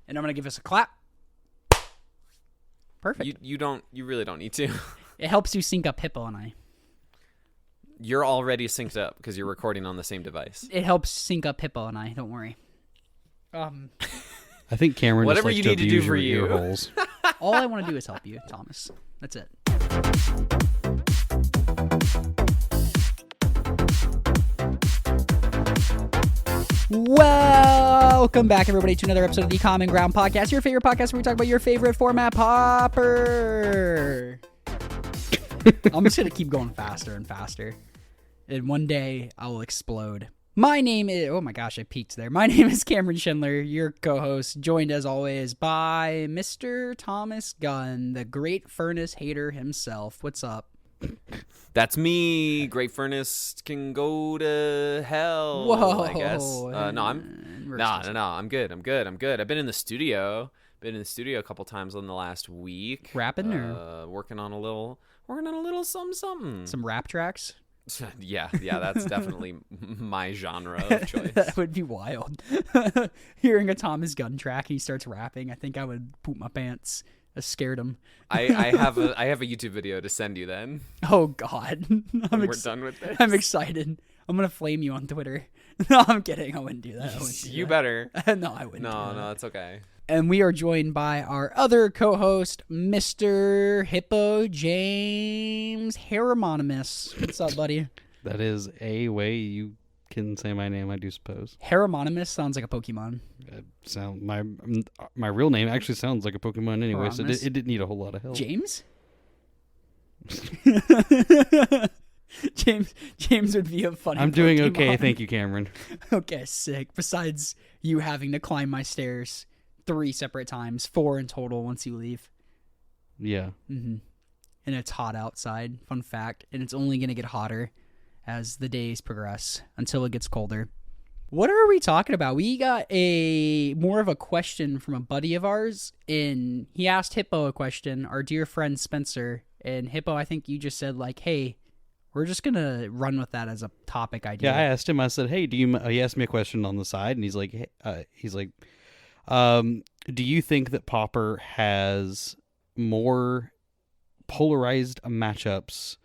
And I'm going to give us a clap. Perfect. You really don't need to. It helps you sync up Hippo and I. You're already synced up because you're recording on the same device. It helps sync up Hippo and I. Don't worry. I think Cameron Whatever just you likes need to to do abuse for your you. ear holes. All I want to do is help you, Thomas. That's it. Welcome back, everybody, to another episode of the Common Ground Podcast, your favorite podcast where we talk about your favorite format, Pauper. I'm just going to keep going faster and faster. And one day, I will explode. My name is... Oh my gosh, I peaked there. My name is Cameron Schindler, your co-host, joined as always by Mr. Thomas Gunn, the great furnace hater himself. What's up? That's me. Great Furnace can go to hell. Whoa. I guess. No, I'm good. I've been in the studio. A couple times in the last week. Rapping or working on a little something. some rap tracks? Yeah, that's definitely my genre of choice. That would be wild. Hearing a Thomas Gunn track and he starts rapping, I think I would poop my pants. I scared him. I have a YouTube video to send you then. Oh God, We're done with this. I'm excited. I'm gonna flame you on Twitter. No, I'm kidding. I wouldn't do that. You better. No, I wouldn't. No, it's okay. And we are joined by our other co-host, Mr. Hippo James Hieronymus. What's up, buddy? That is a way you can say my name, I do suppose. Hieronymus sounds like a Pokemon. My real name actually sounds like a Pokemon anyway, so Hieronymus. it didn't need a whole lot of help. James? James would be a funny I'm doing Pokemon. okay, thank you, Cameron. Okay, sick. Besides you having to climb my stairs 3 separate times, 4 in total once you leave. Yeah. Mm-hmm. And it's hot outside, fun fact, and it's only going to get hotter as the days progress until it gets colder. What are we talking about? We got more of a question from a buddy of ours, and he asked Hippo a question, our dear friend Spencer, and Hippo, I think you just said, like, hey, we're just going to run with that as a topic idea. Yeah, I asked him, I said, hey, he asked me a question on the side, and he's like, do you think that Pauper has more polarized matchups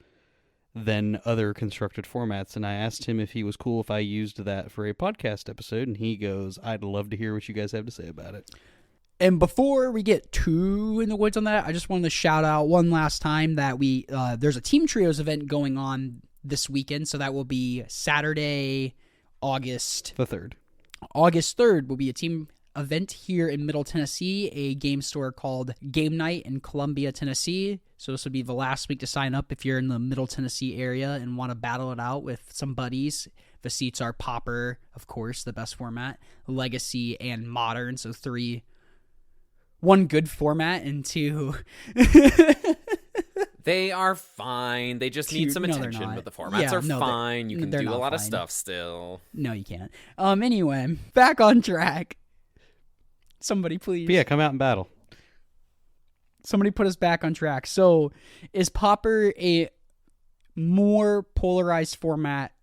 than other constructed formats? And I asked him if he was cool if I used that for a podcast episode, and he goes, I'd love to hear what you guys have to say about it. And before we get too in the woods on that, I just wanted to shout out one last time that there's a Team Trios event going on this weekend, so that will be Saturday, August 3rd. August 3rd will be a team event here in Middle Tennessee, a game store called Game Night in Columbia, Tennessee. So this would be the last week to sign up if you're in the Middle Tennessee area and want to battle it out with some buddies. The seats are Pauper, of course, the best format, Legacy, and Modern. So 1 good format and 2... They are fine. They just need some attention, but the formats are fine. You can do a lot of stuff still. No, you can't. Anyway, back on track. Somebody please. But yeah, come out and battle. Somebody put us back on track. So, is Pauper a more polarized format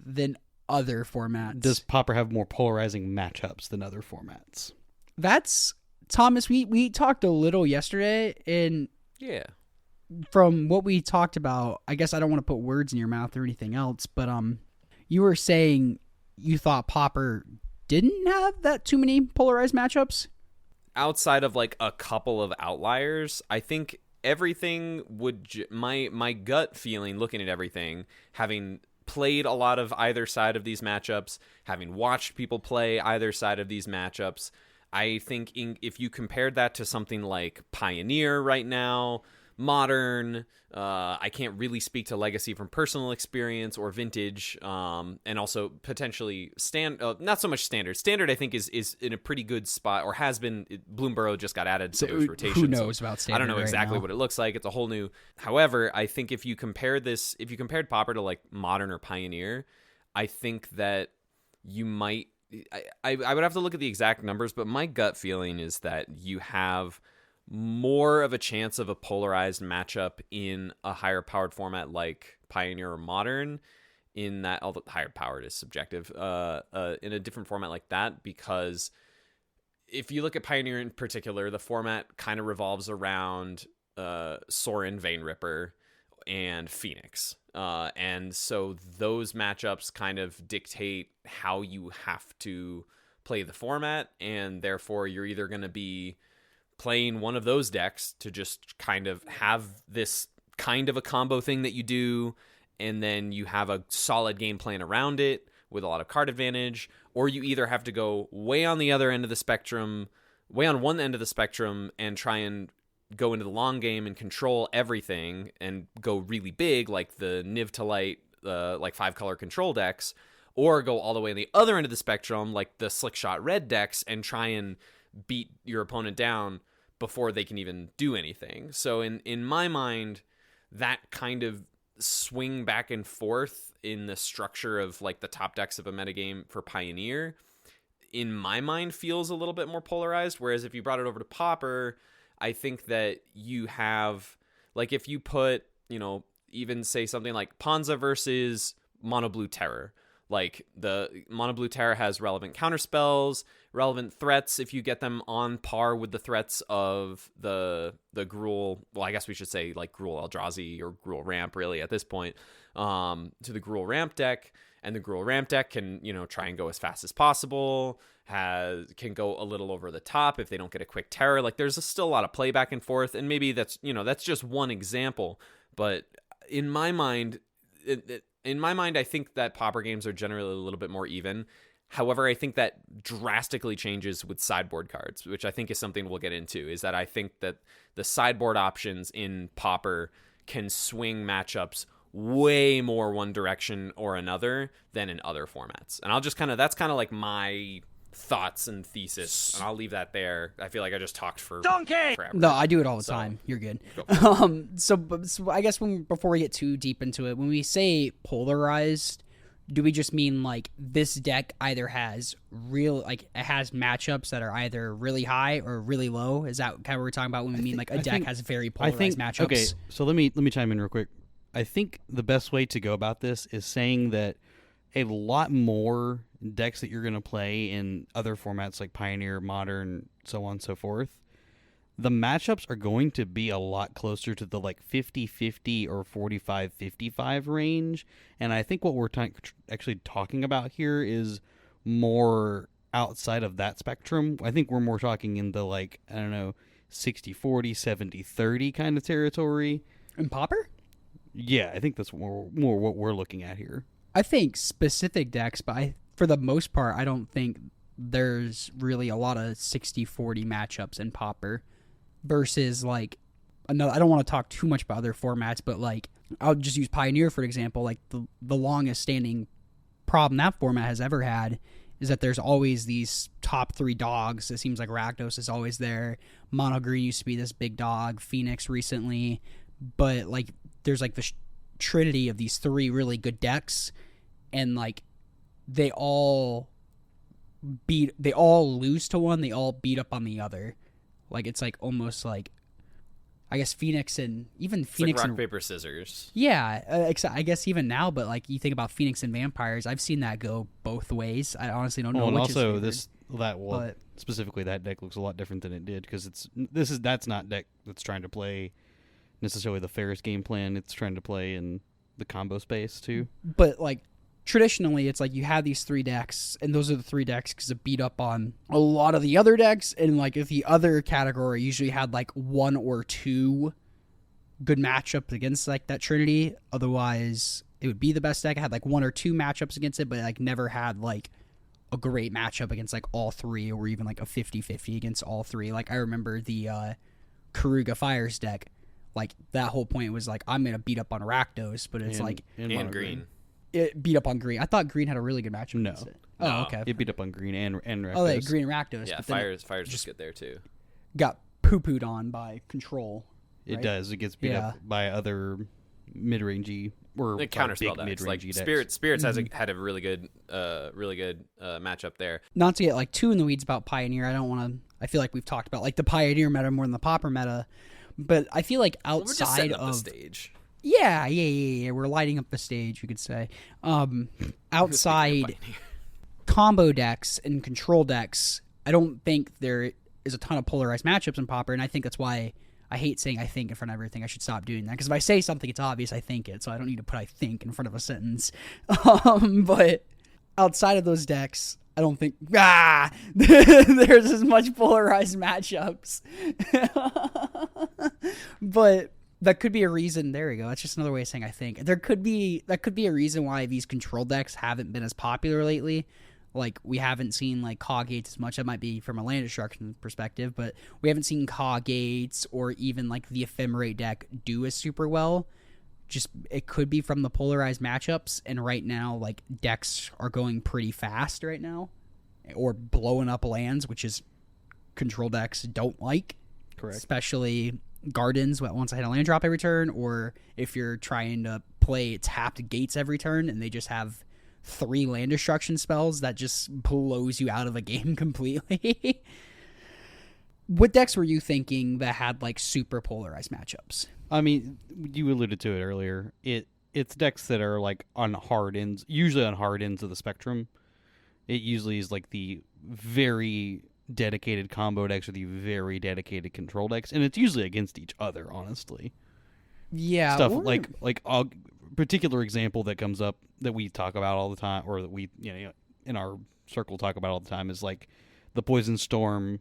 than other formats? Does Pauper have more polarizing matchups than other formats? That's... Thomas, we talked a little yesterday, and yeah, from what we talked about, I guess I don't want to put words in your mouth or anything else, but you were saying you thought Pauper didn't have that too many polarized matchups? Outside of like a couple of outliers, I think everything would... my gut feeling looking at everything, having played a lot of either side of these matchups, having watched people play either side of these matchups, I think if you compared that to something like Pioneer right now, Modern, I can't really speak to Legacy from personal experience, or Vintage, and also potentially not so much Standard. Standard, I think, is in a pretty good spot, or has been. Bloomburrow just got added to those rotations. Who knows about Standard? I don't know exactly what it looks like. It's a whole new... However, I think if you compared Pauper to like Modern or Pioneer, I think that you might... I would have to look at the exact numbers, but my gut feeling is that you have more of a chance of a polarized matchup in a higher powered format like Pioneer or Modern, in that, although higher powered is subjective, in a different format like that, because if you look at Pioneer in particular, the format kind of revolves around Sorin, Vein Ripper, and Phoenix. And so those matchups kind of dictate how you have to play the format, and therefore you're either going to be playing one of those decks to just kind of have this kind of a combo thing that you do, and then you have a solid game plan around it with a lot of card advantage, or you either have to go way on the other end of the spectrum, way on one end of the spectrum, and try and go into the long game and control everything and go really big, like the Niv to Light, like 5-color control decks, or go all the way on the other end of the spectrum, like the Slick Shot Red decks, and try and beat your opponent down before they can even do anything. So in my mind, that kind of swing back and forth in the structure of like the top decks of a metagame for Pioneer, in my mind, feels a little bit more polarized. Whereas if you brought it over to Pauper, I think that you have, like, if you put, even say something like Ponza versus Mono Blue Terror. Like, the Mono Blue Terror has relevant counterspells, relevant threats if you get them on par with the threats of the Gruul. Well, I guess we should say like Gruul Eldrazi or Gruul Ramp, really, at this point, to the Gruul Ramp deck. And the Gruul Ramp deck can, try and go as fast as possible, can go a little over the top if they don't get a quick terror. Like, there's still a lot of play back and forth, and maybe that's just one example. But in my mind, I think that Pauper games are generally a little bit more even. However, I think that drastically changes with sideboard cards, which I think is something we'll get into, is that I think that the sideboard options in Pauper can swing matchups way more one direction or another than in other formats. And I'll just that's kind of like my thoughts and thesis, and I'll leave that there. I feel like I just talked for forever. No, I do it all the time. You're good. So I guess before we get too deep into it, when we say polarized, do we just mean like this deck either has it has matchups that are either really high or really low? Is that kind of what we're talking about when we mean like a deck has very polarized matchups? Okay, so let me chime in real quick. I think the best way to go about this is saying that a lot more decks that you're going to play in other formats like Pioneer, Modern, so on and so forth, the matchups are going to be a lot closer to the like 50-50 or 45-55 range. And I think what we're actually talking about here is more outside of that spectrum. I think we're more talking in the 60-40, 70-30 kind of territory. In Pauper? Yeah, I think that's more what we're looking at here. I think specific decks, but for the most part, I don't think there's really a lot of 60-40 matchups in Pauper versus I don't want to talk too much about other formats, but I'll just use Pioneer for example. Like the longest standing problem that format has ever had is that there's always these top 3 dogs. It seems like Rakdos is always there. Mono Green used to be this big dog. Phoenix recently, but there's the trinity of these 3 really good decks, and they all lose to one, they all beat up on the other. It's almost I guess Phoenix and even Phoenix rock, and paper, scissors. Yeah, I guess even now, but you think about Phoenix and Vampires, I've seen that go both ways. I honestly don't know and which also is favored, specifically that deck looks a lot different than it did because that's not deck that's trying to play necessarily the fairest game plan. It's trying to play in the combo space too. But traditionally, it's you have these 3 decks, and those are the 3 decks because it beat up on a lot of the other decks. And if the other category usually had 1 or 2 good matchups against that trinity, otherwise it would be the best deck. It had 1 or 2 matchups against it, but never had a great matchup against all 3, or even a 50-50 against all 3. I remember the Karuga Fires deck. That whole point was I'm gonna beat up on Rakdos, but it's and green. It beat up on green. I thought green had a really good matchup. No. Against it. No. Oh, okay. It beat up on green and Rakdos. Oh, green and Rakdos. Yeah, but fires just get there too. Got poo-pooed on by control. It right? does. It gets beat up by other mid-rangey or the counterspell decks. decks. Spirits had a really good matchup there. Not to get too in the weeds about Pioneer. I don't want to. I feel like we've talked about the Pioneer meta more than the Pauper meta. But I feel outside we're just setting up the stage. Yeah. We're lighting up the stage, you could say. Outside combo decks and control decks, I don't think there is a ton of polarized matchups in Pauper, and I think that's why I hate saying I think in front of everything. I should stop doing that, because if I say something, it's obvious I think it, so I don't need to put I think in front of a sentence. But outside of those decks, I don't think there's as much polarized matchups. But that could be a reason. There we go. That's just another way of saying I think. That could be a reason why these control decks haven't been as popular lately. Like, we haven't seen, like, Caw Gates as much. That might be from a land destruction perspective, but we haven't seen Caw Gates or even, like, the Ephemerate deck do as super well. Just, it could be from the polarized matchups, and right now, like, decks are going pretty fast right now, or blowing up lands, which is control decks don't like. Correct. Especially Gardens, once I hit a land drop every turn, or if you're trying to play tapped Gates every turn, and they just have 3 land destruction spells, that just blows you out of a game completely. What decks were you thinking that had like super polarized matchups? I mean, you alluded to it earlier. It's decks that are like on hard ends, usually on hard ends of the spectrum. It usually is like the very dedicated combo decks or the very dedicated control decks, and it's usually against each other, honestly. Yeah, Stuff like a particular example that comes up that we talk about all the time, or that we in our circle talk about all the time, is like the Poison Storm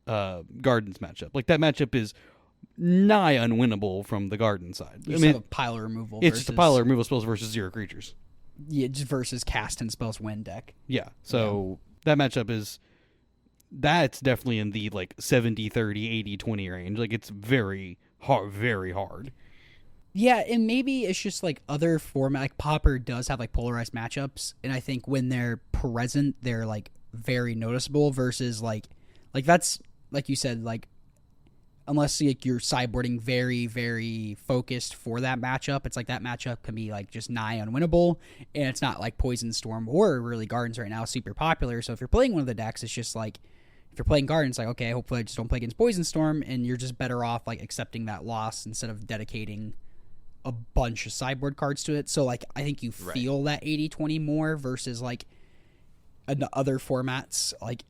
Gardens matchup. Like, that matchup is nigh unwinnable from the Garden side. You have a pile of removal. It's just a pile of removal spells versus 0 creatures. Yeah, just versus cast and spells win deck. Yeah, so that matchup that's definitely in the like 70-30, 80-20 range. Like, it's very hard, very hard. Yeah, and maybe it's just like other format. Like, Pauper does have like polarized matchups, and I think when they're present, they're like very noticeable. Versus like that's like you said, like unless like you're sideboarding very, very focused for that matchup, it's like that matchup can be like just nigh unwinnable, and it's not like Poison Storm or really Gardens right now super popular. So if you're playing one of the decks, it's just like if you're playing Gardens, like okay, hopefully I just don't play against Poison Storm, and you're just better off like accepting that loss instead of dedicating a bunch of sideboard cards to it. So like I think you feel that 80-20 more versus like in other formats, like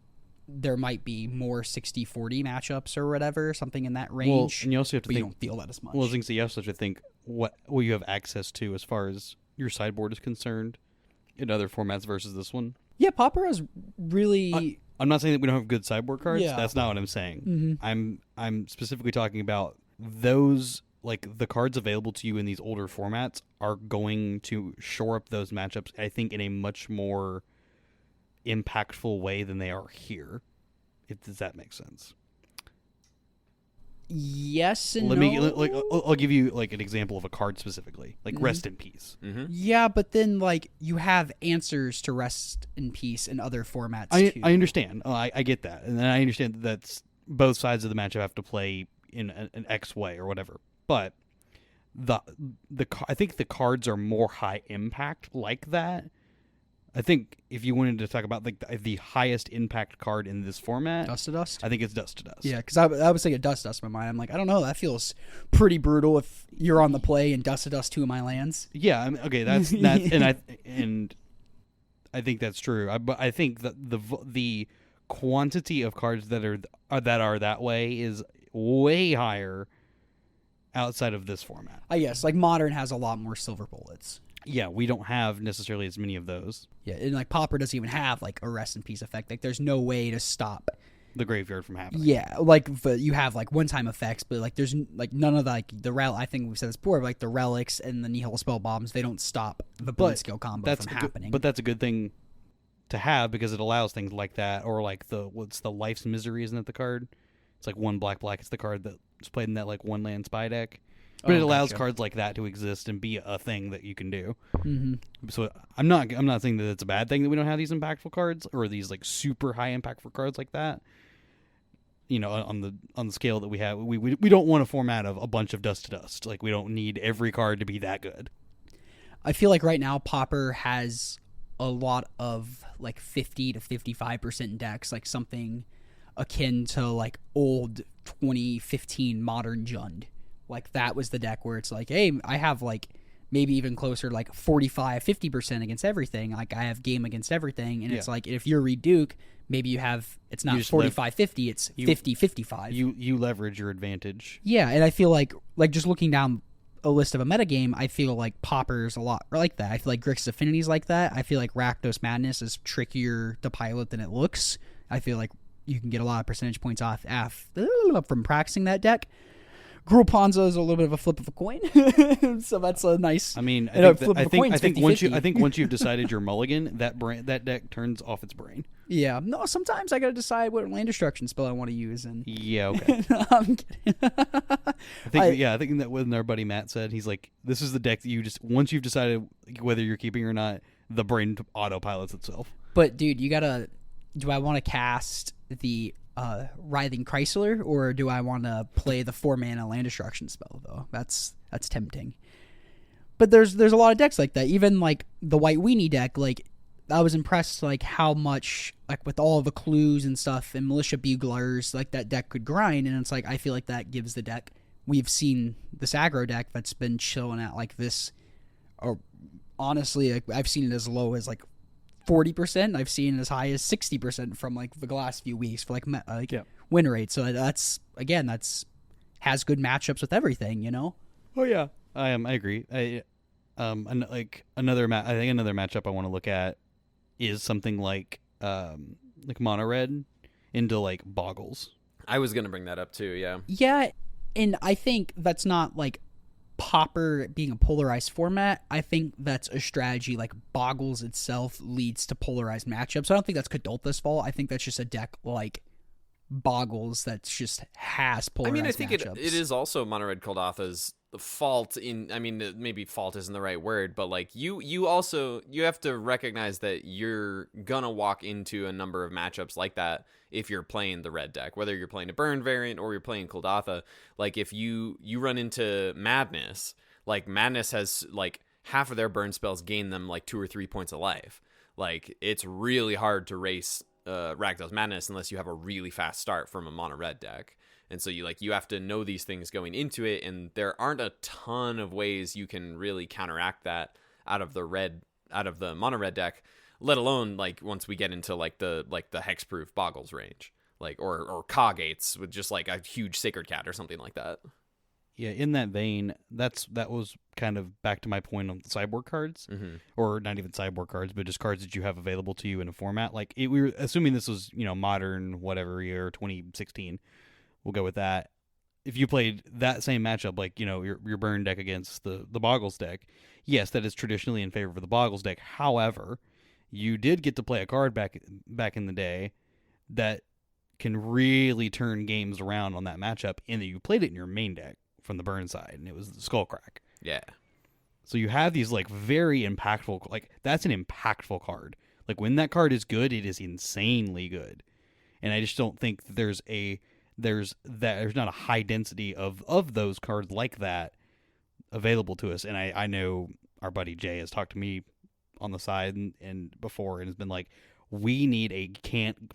there might be more 60-40 matchups or whatever, something in that range. Well, and you also have to think, you don't feel that as much. Well, I think you also have to think what you have access to as far as your sideboard is concerned in other formats versus this one. Yeah, Pauper is really. I'm not saying that we don't have good sideboard cards. Yeah. That's not what I'm saying. Mm-hmm. I'm specifically talking about those, like the cards available to you in these older formats are going to shore up those matchups, I think, in a much more impactful way than they are here. Does that make sense? Yes and I'll give you like an example of a card specifically, like Rest in Peace. Mm-hmm. Yeah, but then like you have answers to Rest in Peace in other formats too. I understand. I get that, and I understand that's both sides of the matchup have to play in an X way or whatever. But I think the cards are more high impact like that. I think if you wanted to talk about like the highest impact card in this format, Dust to Dust? I think it's Dust to Dust. Yeah, because I was thinking Dust to Dust in my mind. I'm like, I don't know, that feels pretty brutal if you're on the play and Dust to Dust 2 of my lands. Yeah, I mean, okay, that's and I think that's true. But I think that the quantity of cards that are that way is way higher outside of this format. I guess like Modern has a lot more silver bullets. Yeah, we don't have necessarily as many of those. Yeah, and like Pauper doesn't even have like a Rest in Peace effect. Like there's no way to stop the graveyard from happening. Yeah, like you have like one-time effects, but like there's like none of the, like the I think we've said this before, like the relics and the Nihil spell bombs, they don't stop the Blitzkill combo from happening. But that's a good thing to have because it allows things like that, or like what's the Life's Misery? Isn't it the card? It's like 1 black. It's the card that's played in that like 1-land spy deck. But it allows cards like that to exist and be a thing that you can do. Mm-hmm. So I'm not saying that it's a bad thing that we don't have these impactful cards or these like super high impactful cards like that. You know, on the scale that we have, we don't want a format of a bunch of Dust to Dust. Like we don't need every card to be that good. I feel like right now Pauper has a lot of like 50 to 55% decks, like something akin to like old 2015 Modern Jund. Like that was the deck where it's like, hey, I have like maybe even closer, like 45-50% against everything. Like I have game against everything, and it's like if you're Reduke, maybe you have, it's You not just 45-50, it's 50-55. You leverage your advantage. Yeah, and I feel like just looking down a list of a metagame, I feel like Pauper's a lot like that. I feel like Grixis Affinity's like that. I feel like Rakdos Madness is trickier to pilot than it looks. I feel like you can get a lot of percentage points off from practicing that deck. Gruul Ponzo is a little bit of a flip of a coin, so that's a nice. I mean, I think once you've decided your mulligan, that deck turns off its brain. Yeah, no. Sometimes I got to decide what land destruction spell I want to use, and yeah, okay. I'm kidding. I think that when our buddy Matt said, he's like, this is the deck that you just once you've decided whether you're keeping or not, the brain autopilots itself. But dude, you gotta. Do I want to cast the Writhing Chrysler, or do I want to play the 4-mana land destruction spell? Though that's tempting. But there's a lot of decks like that. Even like the White Weenie deck, like I was impressed like how much like with all the clues and stuff and Militia Buglers like that deck could grind, and it's like I feel like that gives the deck. We've seen this aggro deck that's been chilling at like this, or honestly, like, I've seen it as low as like 40%. I've seen as high as 60% from like the last few weeks for like win rate. So that's has good matchups with everything, you know. Oh yeah, I agree. Another matchup I want to look at is something like mono red into like Boggles. I was gonna bring that up too. Yeah. Yeah, and I think that's not like Pauper being a polarized format. I think that's a strategy like Boggles itself leads to polarized matchups. So I don't think that's Kadoltha's fault. I think that's just a deck like Boggles that just has polarized matchups. I mean, I think it is also Mono Red Kuldotha's fault in, I mean, maybe fault isn't the right word, but like you have to recognize that you're gonna walk into a number of matchups like that if you're playing the red deck, whether you're playing a burn variant or you're playing Kuldotha. Like if you run into Madness, like Madness has like half of their burn spells gain them like 2 or 3 points of life. Like it's really hard to race Rakdos Madness unless you have a really fast start from a mono red deck. And so you have to know these things going into it, and there aren't a ton of ways you can really counteract that out of the mono red deck, let alone like once we get into like the hexproof Boggles range, like or Kagates with just like a huge Sacred Cat or something like that. Yeah, in that vein, that was kind of back to my point on the sideboard cards, or not even sideboard cards, but just cards that you have available to you in a format. Like we were assuming this was modern whatever year 2016. We'll go with that. If you played that same matchup, like, your burn deck against the Boggles deck, yes, that is traditionally in favor of the Boggles deck. However, you did get to play a card back in the day that can really turn games around on that matchup, and that you played it in your main deck from the burn side, and it was the Skullcrack. Yeah. So you have these, like, very impactful, like, that's an impactful card. Like, when that card is good, it is insanely good. And I just don't think there's not a high density of those cards like that available to us. And I know our buddy Jay has talked to me on the side and before, and has been like, we need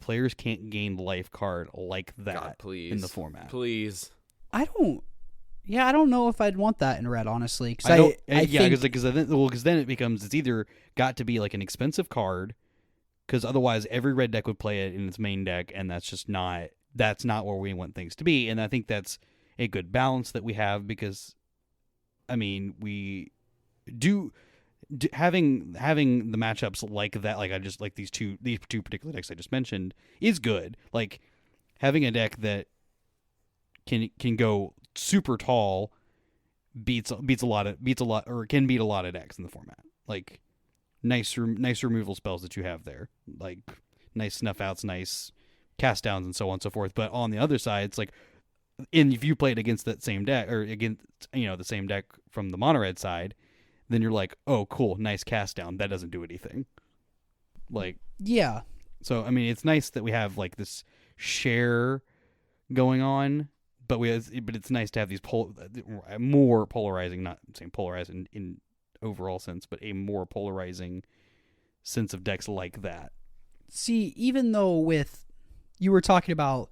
players can't gain life card like that. God, please. In the format. Please. I don't know if I'd want that in red, honestly. Because then it becomes, it's either got to be like an expensive card, because otherwise every red deck would play it in its main deck, and that's not where we want things to be. And I think that's a good balance that we have, because I mean, we do having the matchups like that, like I just like these two particular decks I just mentioned, is good. Like having a deck that can go super tall can beat a lot of decks in the format. Like nice removal spells that you have there, like nice snuff outs, nice cast downs, and so on and so forth. But on the other side, it's like, if you played against that same deck, or against the same deck from the mono red side, then you're like, oh cool, nice cast down, that doesn't do anything. Like, yeah. So I mean, it's nice that we have like this share going on, but it's nice to have these more polarizing, not saying polarized in overall sense, but a more polarizing sense of decks like that. See, even though you were talking about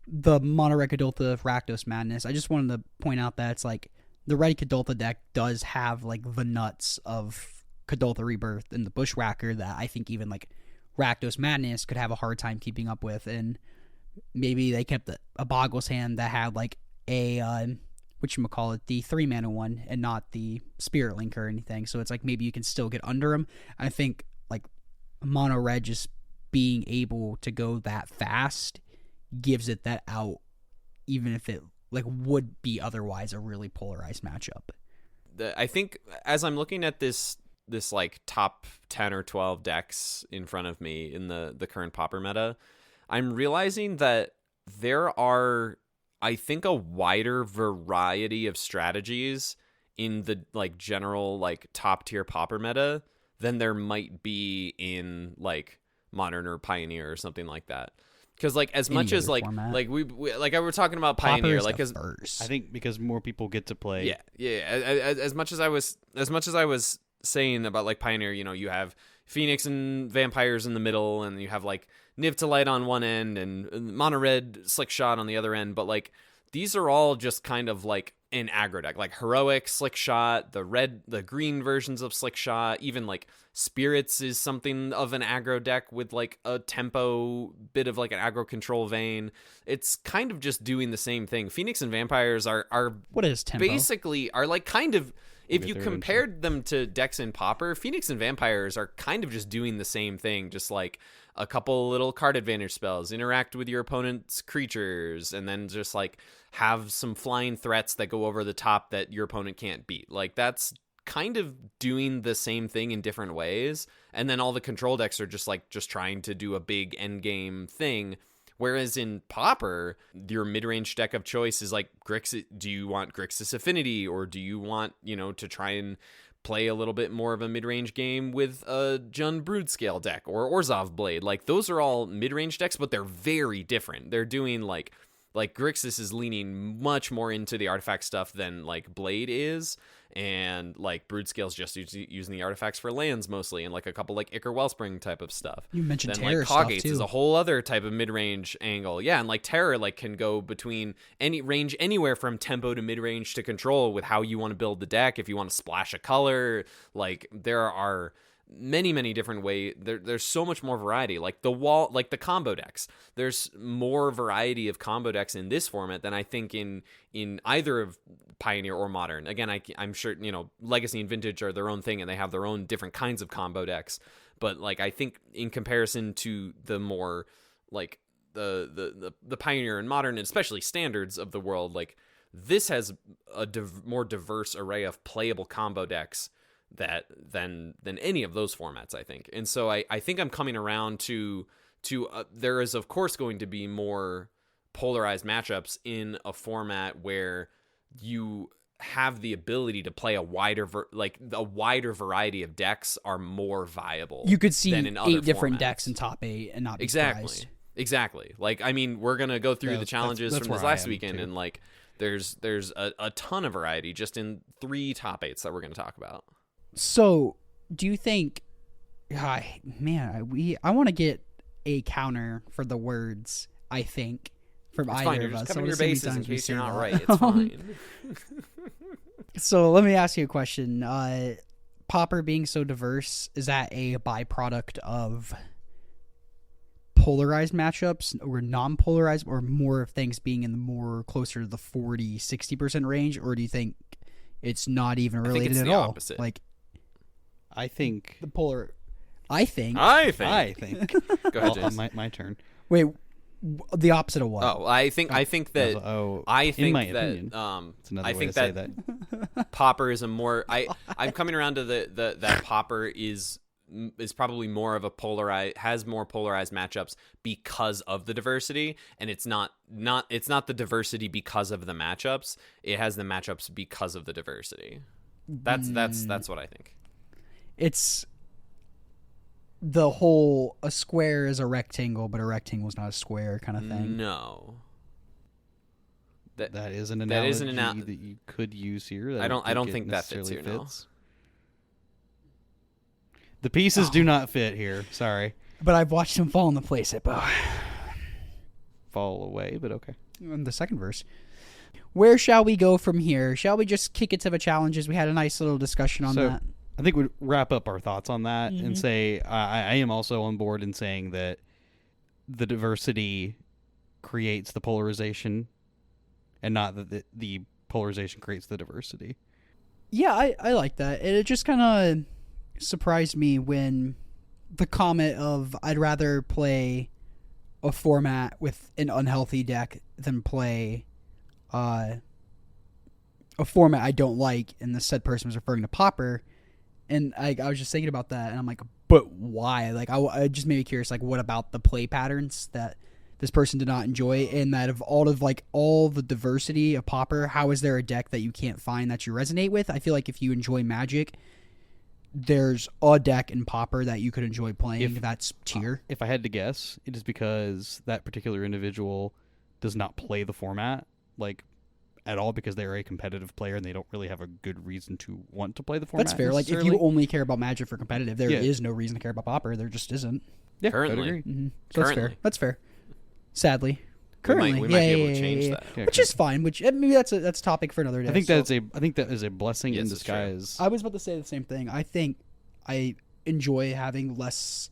the mono red Kadoltha Rakdos Madness, I just wanted to point out that it's like the red Kadoltha deck does have like the nuts of Kadoltha Rebirth and the Bushwhacker that I think even like Rakdos Madness could have a hard time keeping up with, and maybe they kept a Boggles hand that had like a whatchamacallit, the 3-mana one and not the Spirit Link or anything. So it's like maybe you can still get under them. I think like Mono Red just being able to go that fast gives it that out, even if it like would be otherwise a really polarized matchup. I think as I'm looking at this like top 10 or 12 decks in front of me in the current Pauper meta, I'm realizing that there are, I think, a wider variety of strategies in the like general like top tier Pauper meta than there might be in like Modern or Pioneer or something like that. Because like as much as like format. like we like I were talking about Pioneer, Pauper's like the as first. I think because more people get to play. yeah. As much as I was saying about like Pioneer, you know, you have Phoenix and Vampires in the middle, and you have like Niv to Light on one end and Mono Red Slick Shot on the other end, but like these are all just kind of like an aggro deck, like Heroic, Slick Shot, the green versions of Slick Shot, even like Spirits is something of an aggro deck with like a tempo bit of like an aggro control vein. It's kind of just doing the same thing. Phoenix and Vampires are What is tempo? basically are like kind of, if you there compared them to decks in Pauper, Phoenix and Vampires are kind of just doing the same thing, just like a couple little card advantage spells, interact with your opponent's creatures, and then just like have some flying threats that go over the top that your opponent can't beat. Like that's kind of doing the same thing in different ways. And then all the control decks are just trying to do a big end game thing. Whereas in Pauper, your mid-range deck of choice is like Grixis. Do you want Grixis Affinity, or do you want, you know, to try and play a little bit more of a mid-range game with a Jund Broodscale deck or Orzhov Blade? Like those are all mid-range decks, but they're very different. They're doing like Grixis is leaning much more into the artifact stuff than like Blade is, and like Broodscale's just using the artifacts for lands mostly, and like a couple like Ichor Wellspring type of stuff. You mentioned then Terror like stuff Coggates too. is a whole other type of mid-range angle. Yeah, and like Terror like can go between any range anywhere from tempo to mid-range to control with how you want to build the deck. If you want to splash a color, like there are many different ways. There's so much more variety. Like the combo decks, there's more variety of combo decks in this format than I think in either of Pioneer or Modern. Again, I'm sure, you know, Legacy and Vintage are their own thing and they have their own different kinds of combo decks, but like I think in comparison to the more like the Pioneer and Modern, and especially Standards of the world, like this has a more diverse array of playable combo decks than any of those formats, I think. And so I think I'm coming around to there is of course going to be more polarized matchups in a format where you have the ability to play a wider variety of decks are more viable. You could see than in other 8 different formats. decks in top 8 and not be Exactly. surprised. Exactly. Like, I mean, we're gonna go through Yeah, the challenges that's from this where I last am, weekend, too. and like there's a ton of variety just in 3 top 8s that we're gonna talk about. So, do you think, I want to get a counter for the words, I think, from It's either fine. You're of just us. covering your So many bases in times we case say you're not that. right. It's fine. So, let me ask you a question. Pauper being so diverse, is that a byproduct of polarized matchups or non-polarized, or more of things being in the more closer to the 40-60% range, or do you think it's not even I think related it's at the all? opposite. Like I think. the polar, I think. I I think. think. Go ahead, Well, Jace. my turn. Wait, the opposite of what? Oh, I think that Oh, I in think my that opinion, it's another I way think to say that Pauper is a more I'm coming around to that Pauper is probably more of has more polarized matchups because of the diversity, and it's not the diversity because of the matchups. It has the matchups because of the diversity. That's what I think. It's the whole a square is a rectangle, but a rectangle is not a square kind of thing. No. that is an that analogy is an that you could use here. I don't it think that fits necessarily here, no. The pieces do not fit here. Sorry. But I've watched him fall in the place at Fall away, but okay. in the second verse. Where shall we go from here? Shall we just kick it to the challenges? We had a nice little discussion on So, that. I think we'd wrap up our thoughts on that and say I am also on board in saying that the diversity creates the polarization, and not that the polarization creates the diversity. Yeah, I like that. And it just kind of surprised me when the comment of I'd rather play a format with an unhealthy deck than play a format I don't like, and the said person was referring to Pauper. And I was just thinking about that, and I'm like, but why? Like, I just made me curious, like, what about the play patterns that this person did not enjoy, and that of all the diversity of Pauper, how is there a deck that you can't find that you resonate with? I feel like if you enjoy Magic, there's a deck in Pauper that you could enjoy playing that's tier. If I had to guess, it is because that particular individual does not play the format, like, at all, because they're a competitive player and they don't really have a good reason to want to play the format. That's fair. Like, if you only care about Magic for competitive, there is no reason to care about Pauper. There just isn't. Yeah, currently. I'd agree. Mm-hmm. So that's fair. That's fair. Sadly. Currently. We might be able to change that. Yeah, which is fine. Which maybe that's a topic for another day. I think that is a blessing in disguise. I was about to say the same thing. I think I enjoy having less,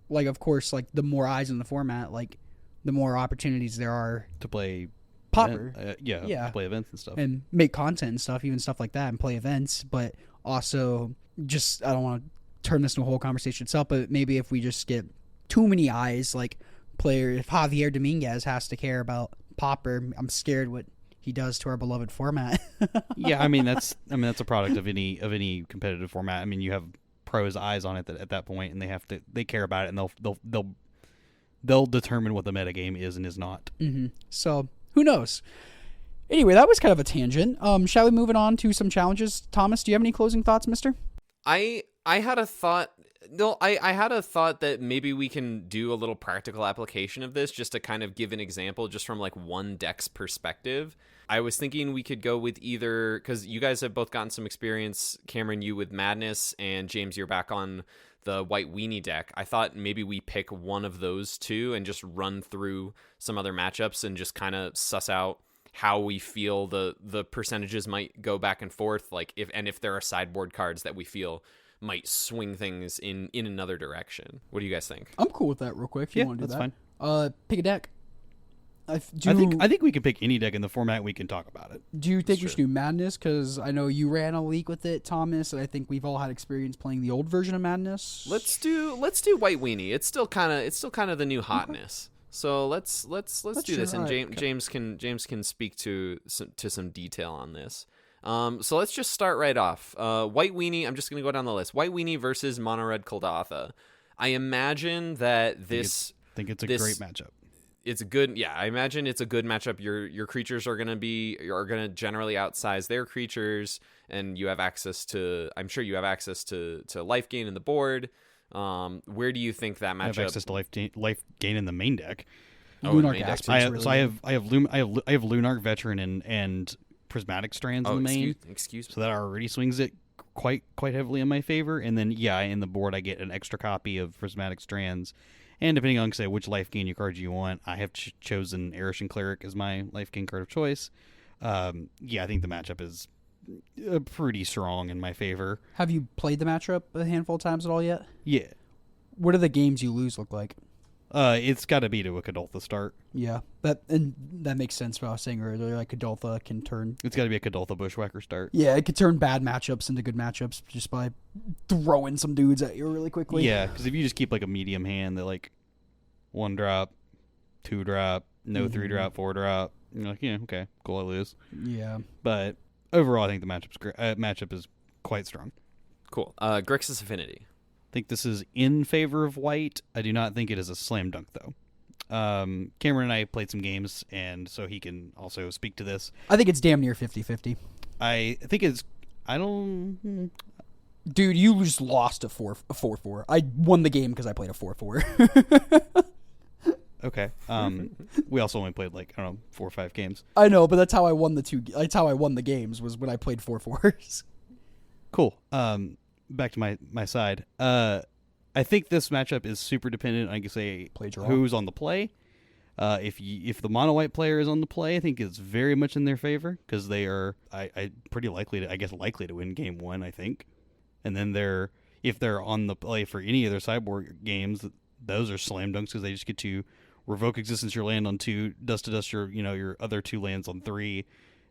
like, of course, like, the more eyes in the format, like, the more opportunities there are to play Pauper. To play events and stuff. And make content and stuff, even stuff like that, and play events. But also, just, I don't want to turn this into a whole conversation itself, but maybe if we just get too many eyes, like, if Javier Dominguez has to care about Pauper, I'm scared what he does to our beloved format. Yeah, I mean that's a product of any competitive format. I mean, you have pros' eyes on it at that point, and they care about it, and they'll determine what the metagame is and is not. Mm-hmm. So who knows? Anyway, that was kind of a tangent. Shall we move it on to some challenges? Thomas, do you have any closing thoughts, mister? I had a thought. No, I had a thought that maybe we can do a little practical application of this, just to kind of give an example, just from like one deck's perspective. I was thinking we could go with either, because you guys have both gotten some experience, Cameron, you with Madness, and James, you're back on the White Weenie deck. I thought maybe we pick one of those two and just run through some other matchups and just kind of suss out how we feel the percentages might go back and forth, like if there are sideboard cards that we feel might swing things in another direction. What do you guys think? I'm cool with that real quick if you want to do that. That's fine. Pick a deck. I think we can pick any deck in the format. We can talk about it. Do you think we should do Madness? Because I know you ran a league with it, Thomas, and I think we've all had experience playing the old version of Madness. Let's do White Weenie. It's still kind of the new hotness. Okay. So let's do this, and James can speak to some detail on this. So let's just start right off. White Weenie, I'm just going to go down the list. White Weenie versus Mono Red Kuldotha. I imagine that I think it's a great matchup. It's a good, I imagine it's a good matchup. Your creatures are going to generally outsize their creatures, and you have access to, I'm sure you have access to life gain in the board. Where do you think that matchup? I have access to life gain in the main deck. Lunark Aspect. I have Lunark Veteran and Prismatic Strands in the main. Excuse me. So that already swings it quite heavily in my favor. And then in the board I get an extra copy of Prismatic Strands. And depending on, say, which life gain cards you want, I have chosen Erishan Cleric as my life gain card of choice. I think the matchup is pretty strong in my favor. Have you played the matchup a handful of times at all yet? Yeah. What do the games you lose look like? It's got to be to a Kadoltha start. Yeah, that makes sense. What I was saying earlier, like Kadoltha can turn. It's got to be a Kadoltha Bushwhacker start. Yeah, it could turn bad matchups into good matchups just by throwing some dudes at you really quickly. Yeah, because if you just keep like a medium hand that like 1-drop, 2-drop, no 3-drop, 4-drop, you're like, yeah, okay, cool, I lose. Yeah, but overall, I think the matchup is quite strong. Cool. Grixis Affinity. I think this is in favor of white. I do not think it is a slam dunk, though. Cameron and I played some games, and so he can also speak to this. I think it's damn near 50-50. I think it's... I don't... Dude, you just lost a 4-4. I won the game because I played a 4-4. Okay. We also only played 4 or 5 games. I know, but that's how I won the games, was when I played 4-4s. Cool. Back to my side. I think this matchup is super dependent on, who's on the play. If the mono white player is on the play, I think it's very much in their favor because they are I pretty likely to win game 1. I think And then if they're on the play for any of their sideboard games, those are slam dunks because they just get to revoke existence your land on 2, dust to dust your other 2 lands on 3,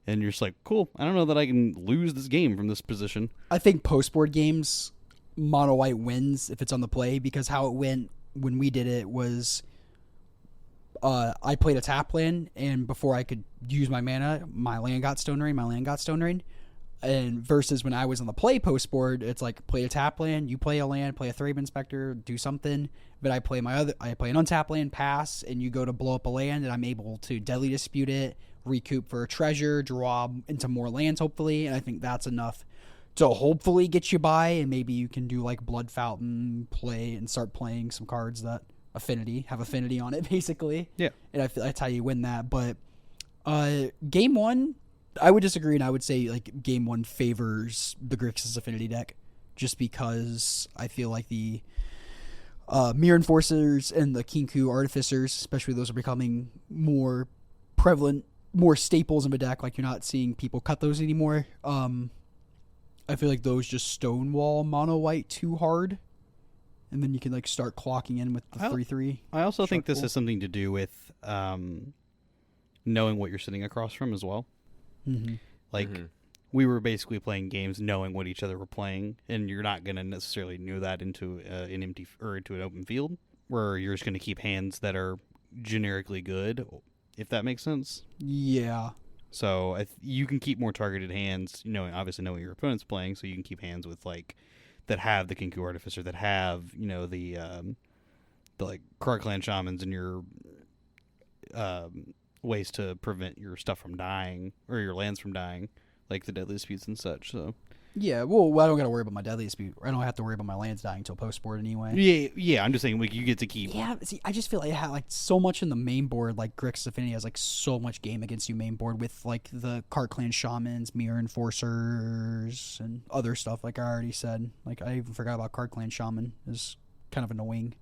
and you're just like, cool. I don't know that I can lose this game from this position. I think post-board games, mono white wins if it's on the play, because how it went when we did it was I played a tap land, and before I could use my mana, my land got Stone Rain. And versus when I was on the play post-board, it's like play a tap land, you play a land, play a Thrave Inspector, do something. But I play an untap land, pass, and you go to blow up a land, and I'm able to Deadly Dispute it, recoup for a treasure, draw into more lands hopefully, and I think that's enough to hopefully get you by, and maybe you can do like Blood Fountain play and start playing some cards that have affinity on it basically. Yeah. And I feel that's how you win that. But game 1, I would disagree, and I would say like game 1 favors the Grixis Affinity deck, just because I feel like the Mirror Enforcers and the Kinku Artificers, especially those, are becoming more prevalent, more staples in the deck. Like, you're not seeing people cut those anymore. I feel like those just stonewall mono white too hard, and then you can like start clocking in with the 3/3. I also think this has something to do with knowing what you're sitting across from as well. Mm-hmm. Like, we were basically playing games knowing what each other were playing, and you're not going to necessarily know that into an empty or into an open field, where you're just going to keep hands that are generically good, if that makes sense. Yeah. So you can keep more targeted hands, obviously knowing your opponent's playing, so you can keep hands with like that have the Kinku Artificer, that have the like Card Clan Shamans, and your ways to prevent your stuff from dying or your lands from dying, like the Deadly Disputes and such. So yeah, well, I don't got to worry about my Deadly Dispute. I don't have to worry about my lands dying until post-board anyway. Yeah. I'm just saying, like, you get to keep. Yeah, see, I just feel like it had like so much in the main board. Like, Grixis Affinity has like so much game against you main board with like the Card Clan Shamans, Mirror Enforcers, and other stuff. Like I already said, like I even forgot about Card Clan Shaman. Is kind of annoying.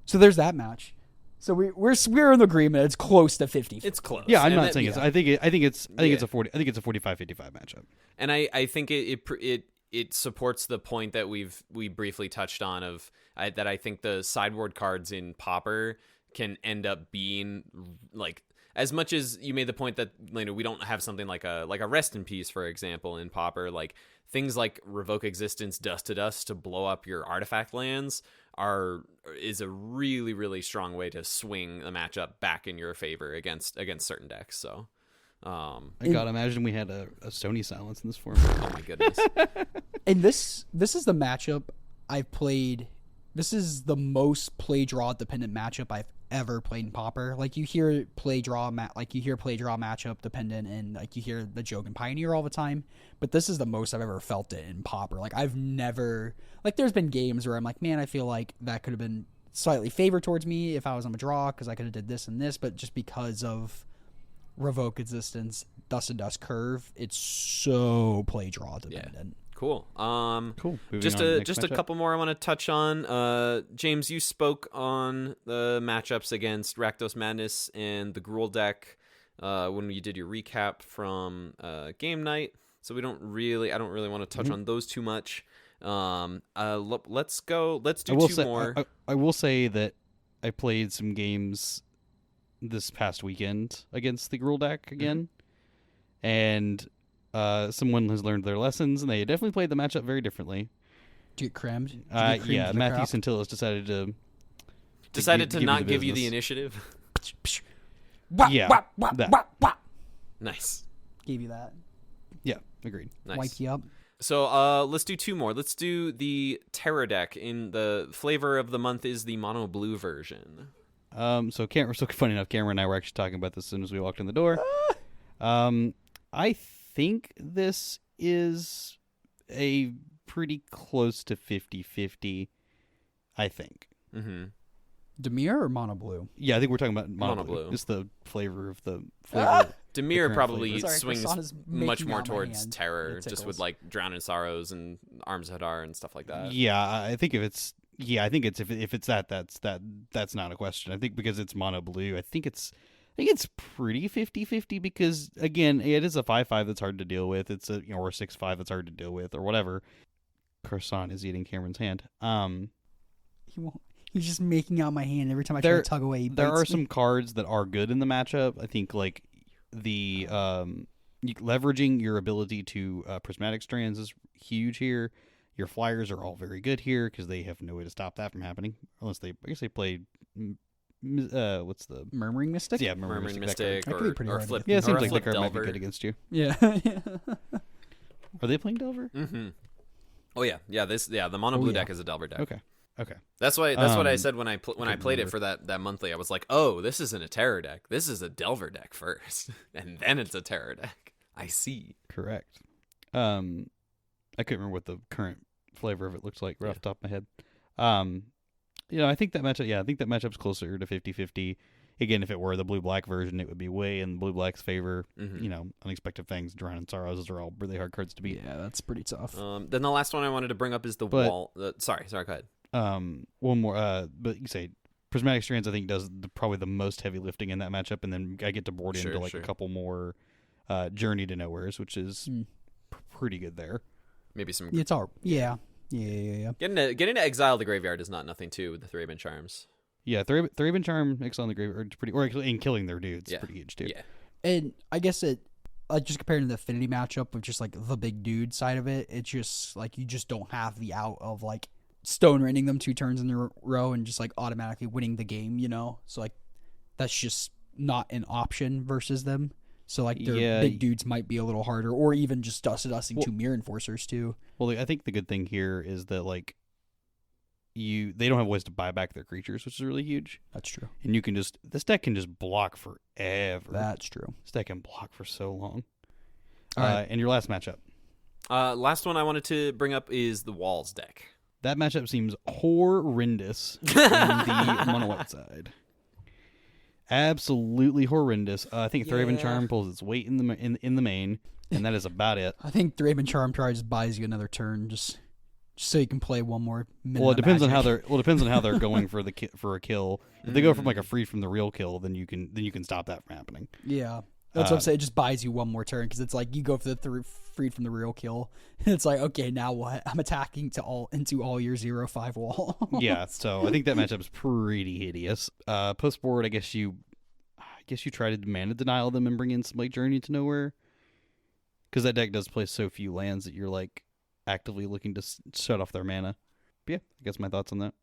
So there's that match. So we're in agreement. It's close to 50. It's close. Yeah, I'm not saying it's. I think it's a 45-55 matchup. And I think it supports the point that we briefly touched on of that I think the sideboard cards in Pauper can end up being like, as much as you made the point that we don't have something like a Rest in Peace, for example, in Pauper, like things like Revoke Existence, Dust to Dust to blow up your artifact lands is a really, really strong way to swing the matchup back in your favor against certain decks. So I gotta imagine we had a Stony Silence in this format. Oh my goodness. And this is the matchup I've played. This is the most play draw dependent matchup I've ever played in Pauper. Like, you hear play draw matchup dependent, and like you hear the Jogan Pioneer all the time, but this is the most I've ever felt it in Pauper. Like, I've never, like, there's been games where I'm like, man, I feel like that could have been slightly favored towards me if I was on a draw, because I could have did this and this, but just because of Revoke Existence, Dust and Dust Curve, it's so play draw dependent. Yeah. Cool. Cool. Just a couple more I want to touch on. James, you spoke on the matchups against Rakdos Madness and the Gruul deck when you did your recap from game night. So I don't really want to touch on those too much. Let's go. Let's do two more. I will say that I played some games this past weekend against the Gruul deck again, and someone has learned their lessons, and they definitely played the matchup very differently. Do you get crammed? Yeah, Matthew Centillas decided to not give you the initiative. Yeah, Nice. Gave you that. Yeah, agreed. Nice. Wiped you up. So let's do two more. Let's do the Terror deck. In the flavor of the month is the mono blue version. So funny enough, Cameron and I were actually talking about this as soon as we walked in the door. I think this is a pretty close to 50-50, I think. Mm-hmm. Demir or mono blue? Yeah, I think we're talking about mono blue. It's the flavor of the flavor. Demir probably Sorry, swings much more towards Terror, just with like Drown in Sorrows and Arms Hadar and stuff like that. Yeah, I think if it's that's not a question. I think because it's mono blue, I think it's pretty 50-50 because, again, it is a 5/5 that's hard to deal with. It's or a 6/5 that's hard to deal with, or whatever. croissant is eating Cameron's hand. He won't. He's just making out my hand every time I try to tug away. There are some cards that are good in the matchup. I think like the leveraging your ability to prismatic strands is huge here. Your flyers are all very good here because they have no way to stop that from happening unless I guess they play. What's the Murmuring Mystic? Yeah, Murmuring Mystic. That could be pretty hard. Flip. Yeah, it seems or like the Flip card might be Delver. good against you. Yeah. Are they playing Delver? Mm-hmm. Oh yeah. The mono blue deck is a Delver deck. Okay. That's what I said when I played it for that monthly. I was like, oh, this isn't a terror deck. This is a Delver deck first, and then it's a terror deck. I see. Correct. I couldn't remember what the current flavor of it looks like right off the top of my head. I think that matchup. Yeah, I think that matchup's closer to 50-50. Again, if it were the blue-black version, it would be way in blue-black's favor. Mm-hmm. Unexpected Fangs, Drown and Sorrows, those are all really hard cards to beat. Yeah, that's pretty tough. Then the last one I wanted to bring up is the wall. Sorry, go ahead. One more. But you say Prismatic Strands, I think, does probably the most heavy lifting in that matchup, and then I get to board into a couple more Journey to Nowheres, which is pretty good there. Maybe some. It's all. Yeah. Getting to Exile the Graveyard is not nothing too with the Thraben Charms. Yeah, Thraben Charm, Exile in the Graveyard, is pretty, or actually in killing their dudes, pretty huge too. Yeah. And I guess it, just compared to the affinity matchup with just like the big dude side of it, it's just like you just don't have the out of like stone raining them 2 turns in a row and just like automatically winning the game, So like that's just not an option versus them. So like their big dudes might be a little harder, or even just dusting 2 Mirror Enforcers too. Well, I think the good thing here is that like they don't have ways to buy back their creatures, which is really huge. That's true. And you can this deck can just block forever. That's true. This deck can block for so long. All right. And your last matchup. Last one I wanted to bring up is the Walls deck. That matchup seems horrendous on the mono white side. Absolutely horrendous. I think Thraben Charm pulls its weight in the main, and that is about it. I think Thraben Charm probably just buys you another turn, just so you can play one more minute. Well, it depends on Magic. how they're going for a kill. If they go from like a free from the real kill, then you can stop that from happening. Yeah, that's what I'm saying. It just buys you one more turn because it's like you go for the freed from the real kill. It's like, okay, now what? I'm attacking into all your 0/5 wall. Yeah, so I think that matchup's pretty hideous. Post board, I guess you try to mana denial them and bring in some like Journey to Nowhere, because that deck does play so few lands that you're like actively looking to shut off their mana. But yeah, I guess my thoughts on that.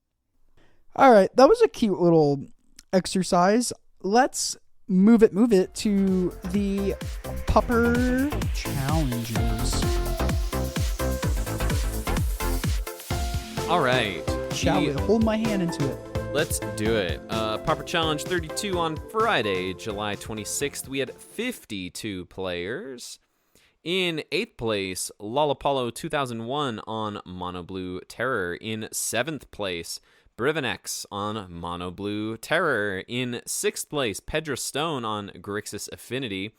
All right, that was a cute little exercise. Let's move it to the Pauper challenges. All right. Shall we hold my hand into it? Let's do it. Pauper Challenge 32 on Friday, July 26th. We had 52 players. In 8th place, Lollapalooza 2001 on Mono Blue Terror. In 7th place, Brivenex on Mono Blue Terror. In 6th place, Pedro Stone on Grixis Affinity.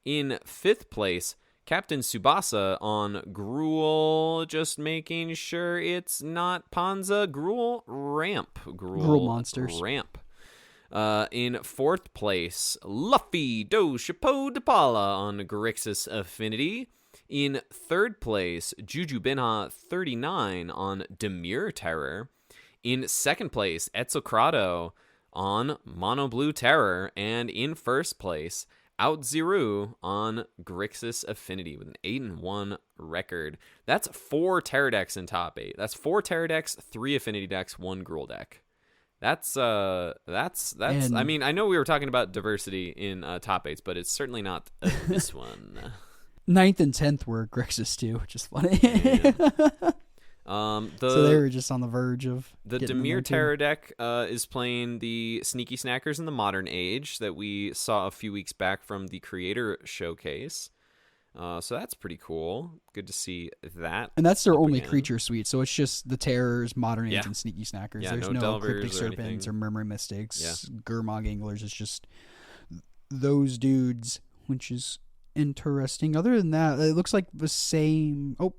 In 5th place, Captain Tsubasa on Gruul, just making sure it's not Panza, Gruul Ramp. Gruul Monsters. Ramp. In 4th place, Luffy Do Chapeau de Pala on Grixis Affinity. In 3rd place, Juju Binha 39 on Demure Terror. In 2nd place, Etzokrado on Mono Blue Terror. And in 1st place, OutZero on Grixis Affinity with an 8-1 record. That's 4 Terror decks in top 8. That's 4 Terror decks, 3 Affinity decks, 1 Gruul deck. That's I mean, I know we were talking about diversity in top 8s, but it's certainly not this one. 9th and 10th were Grixis too, which is funny. Yeah. So they were just on the verge of the Demure Terror deck is playing the Sneaky Snackers in the Modern Age that we saw a few weeks back from the Creator Showcase. So that's pretty cool. Good to see that. And that's their only creature suite, so it's just the Terrors, Modern Age, and Sneaky Snackers. Yeah, There's no Cryptic Serpents or Murmuring Mystics, Gurmag Anglers. It's just those dudes, which is interesting. Other than that, it looks like the same... Oh,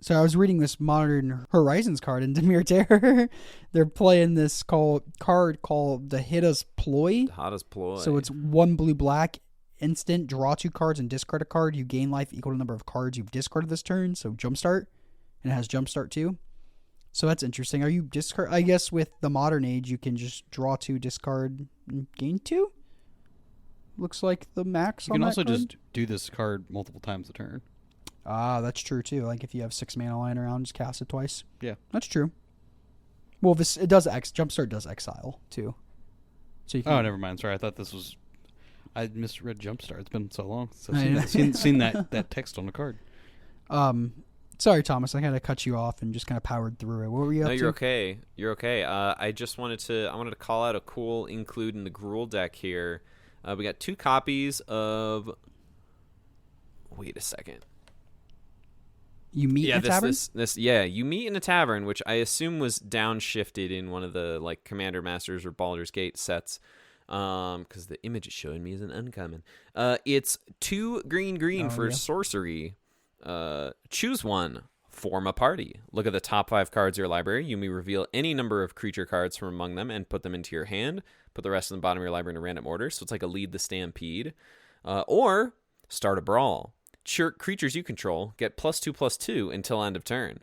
so I was reading this Modern Horizons card in Demure Terror. They're playing this card called the Hida's Ploy. Hida's Ploy. So it's 1 blue-black, instant, draw 2 cards and discard a card. You gain life equal to the number of cards you've discarded this turn, so jumpstart. and it has Jumpstart too. So that's interesting. Are you discard? I guess with the modern age, you can just draw 2, discard, and gain 2. Looks like the max. You on can that also card. just do this card multiple times a turn. Ah, that's true too. Like if you have 6 mana lying around, just cast it twice. Yeah, that's true. Well, it does Jumpstart does exile too. So you can, oh, never mind. Sorry, I thought this was. I misread Jumpstart. It's been so long since I've seen that text on the card. Sorry, Thomas. I kind of cut you off and just kind of powered through it. What were you up to? No, you're okay. You're okay. I wanted to call out a cool include in the Gruul deck here. We got 2 copies of. Wait a second. You meet in a tavern? You meet in a tavern, which I assume was downshifted in one of the like Commander Masters or Baldur's Gate sets. Because the image it's showing me is an uncommon. It's 2 green for sorcery. Choose one. Form a party. Look at the top 5 cards of your library. You may reveal any number of creature cards from among them and put them into your hand. Put the rest in the bottom of your library in a random order. So it's like a Lead the Stampede. Or start a brawl. Creatures you control get +2/+2 until end of turn.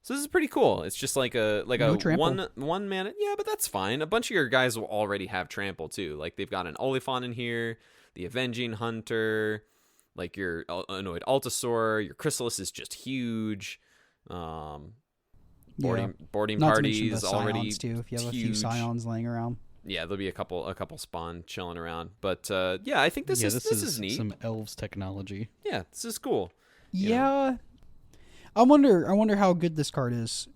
So this is pretty cool. It's just like a one mana. Yeah, but that's fine. A bunch of your guys will already have trample too. Like they've got an Oliphant in here, the Avenging Hunter, like your Annoyed Altasaur. Your Chrysalis is just huge. Boarding parties already too. If you have huge. a few Scions laying around. Yeah, there'll be a couple spawn chilling around. But yeah, I think this is neat. Some elves technology. Yeah, this is cool. Yeah. I wonder how good this card is.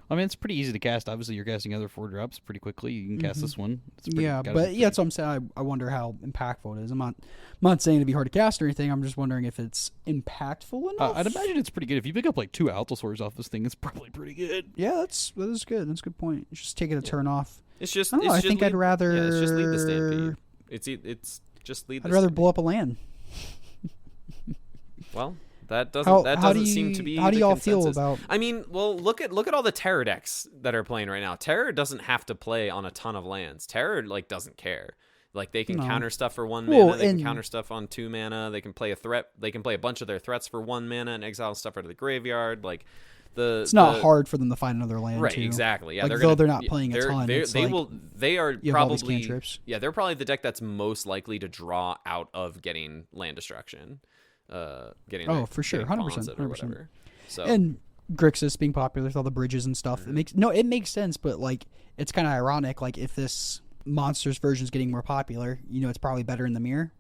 I mean, it's pretty easy to cast. Obviously, you're casting other 4 drops pretty quickly. You can cast this one. That's what I'm saying. I wonder how impactful it is. I'm not saying it'd be hard to cast or anything. I'm just wondering if it's impactful enough. I'd imagine it's pretty good. If you pick up like 2 Altasaurs off this thing, it's probably pretty good. Yeah, that is good. That's a good point. Just take it a turn off. It's just. I think I'd rather. Yeah, it's just Lead the Stampede. It's just Lead the I'd rather Stampede. blow up a land. Well, that doesn't seem to be. How do the y'all consensus. feel about? I mean, well, look at all the Terror decks that are playing right now. Terror doesn't have to play on a ton of lands. Terror like doesn't care. Like they can counter stuff for 1 mana. They can counter stuff on 2 mana. They can play a threat. They can play a bunch of their threats for 1 mana and exile stuff out of the graveyard. Like. It's not hard for them to find another land, right? Too. Exactly. Yeah, like, they're not playing a ton. They are probably. Yeah, they're probably the deck that's most likely to draw out of getting land destruction. For sure, 100%. So and Grixis being popular with all the bridges and stuff, it makes sense. But like, it's kind of ironic. Like, if this monsters version is getting more popular, it's probably better in the mirror,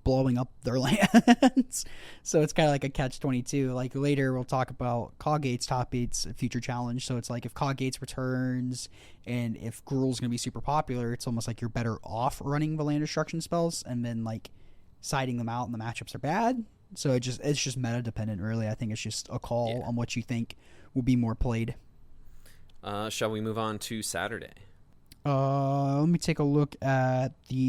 blowing up their lands. So it's kind of like a catch-22. Like later we'll talk about Coggate's top 8's a future challenge. So it's like if Coggate's returns and if Gruul's going to be super popular, it's almost like you're better off running the land destruction spells and then like siding them out and the matchups are bad. So it's just meta dependent really. I think it's just a call on what you think will be more played. Shall we move on to Saturday? Let me take a look at these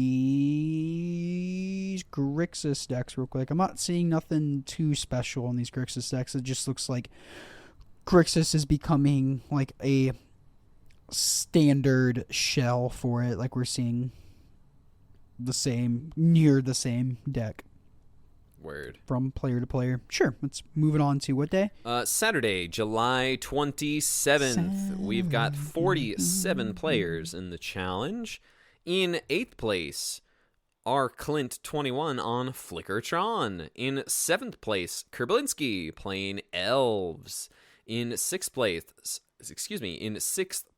Grixis decks real quick. I'm not seeing nothing too special on these Grixis decks. It just looks like Grixis is becoming like a standard shell for it. Like we're seeing near the same deck. Word. From player to player. Sure. Let's move it on to what day? Saturday, July 27th. We've got 47 players in the challenge. In 8th place are Clint21 on Flickertron. In 7th place, Kerblinski playing Elves. In 6th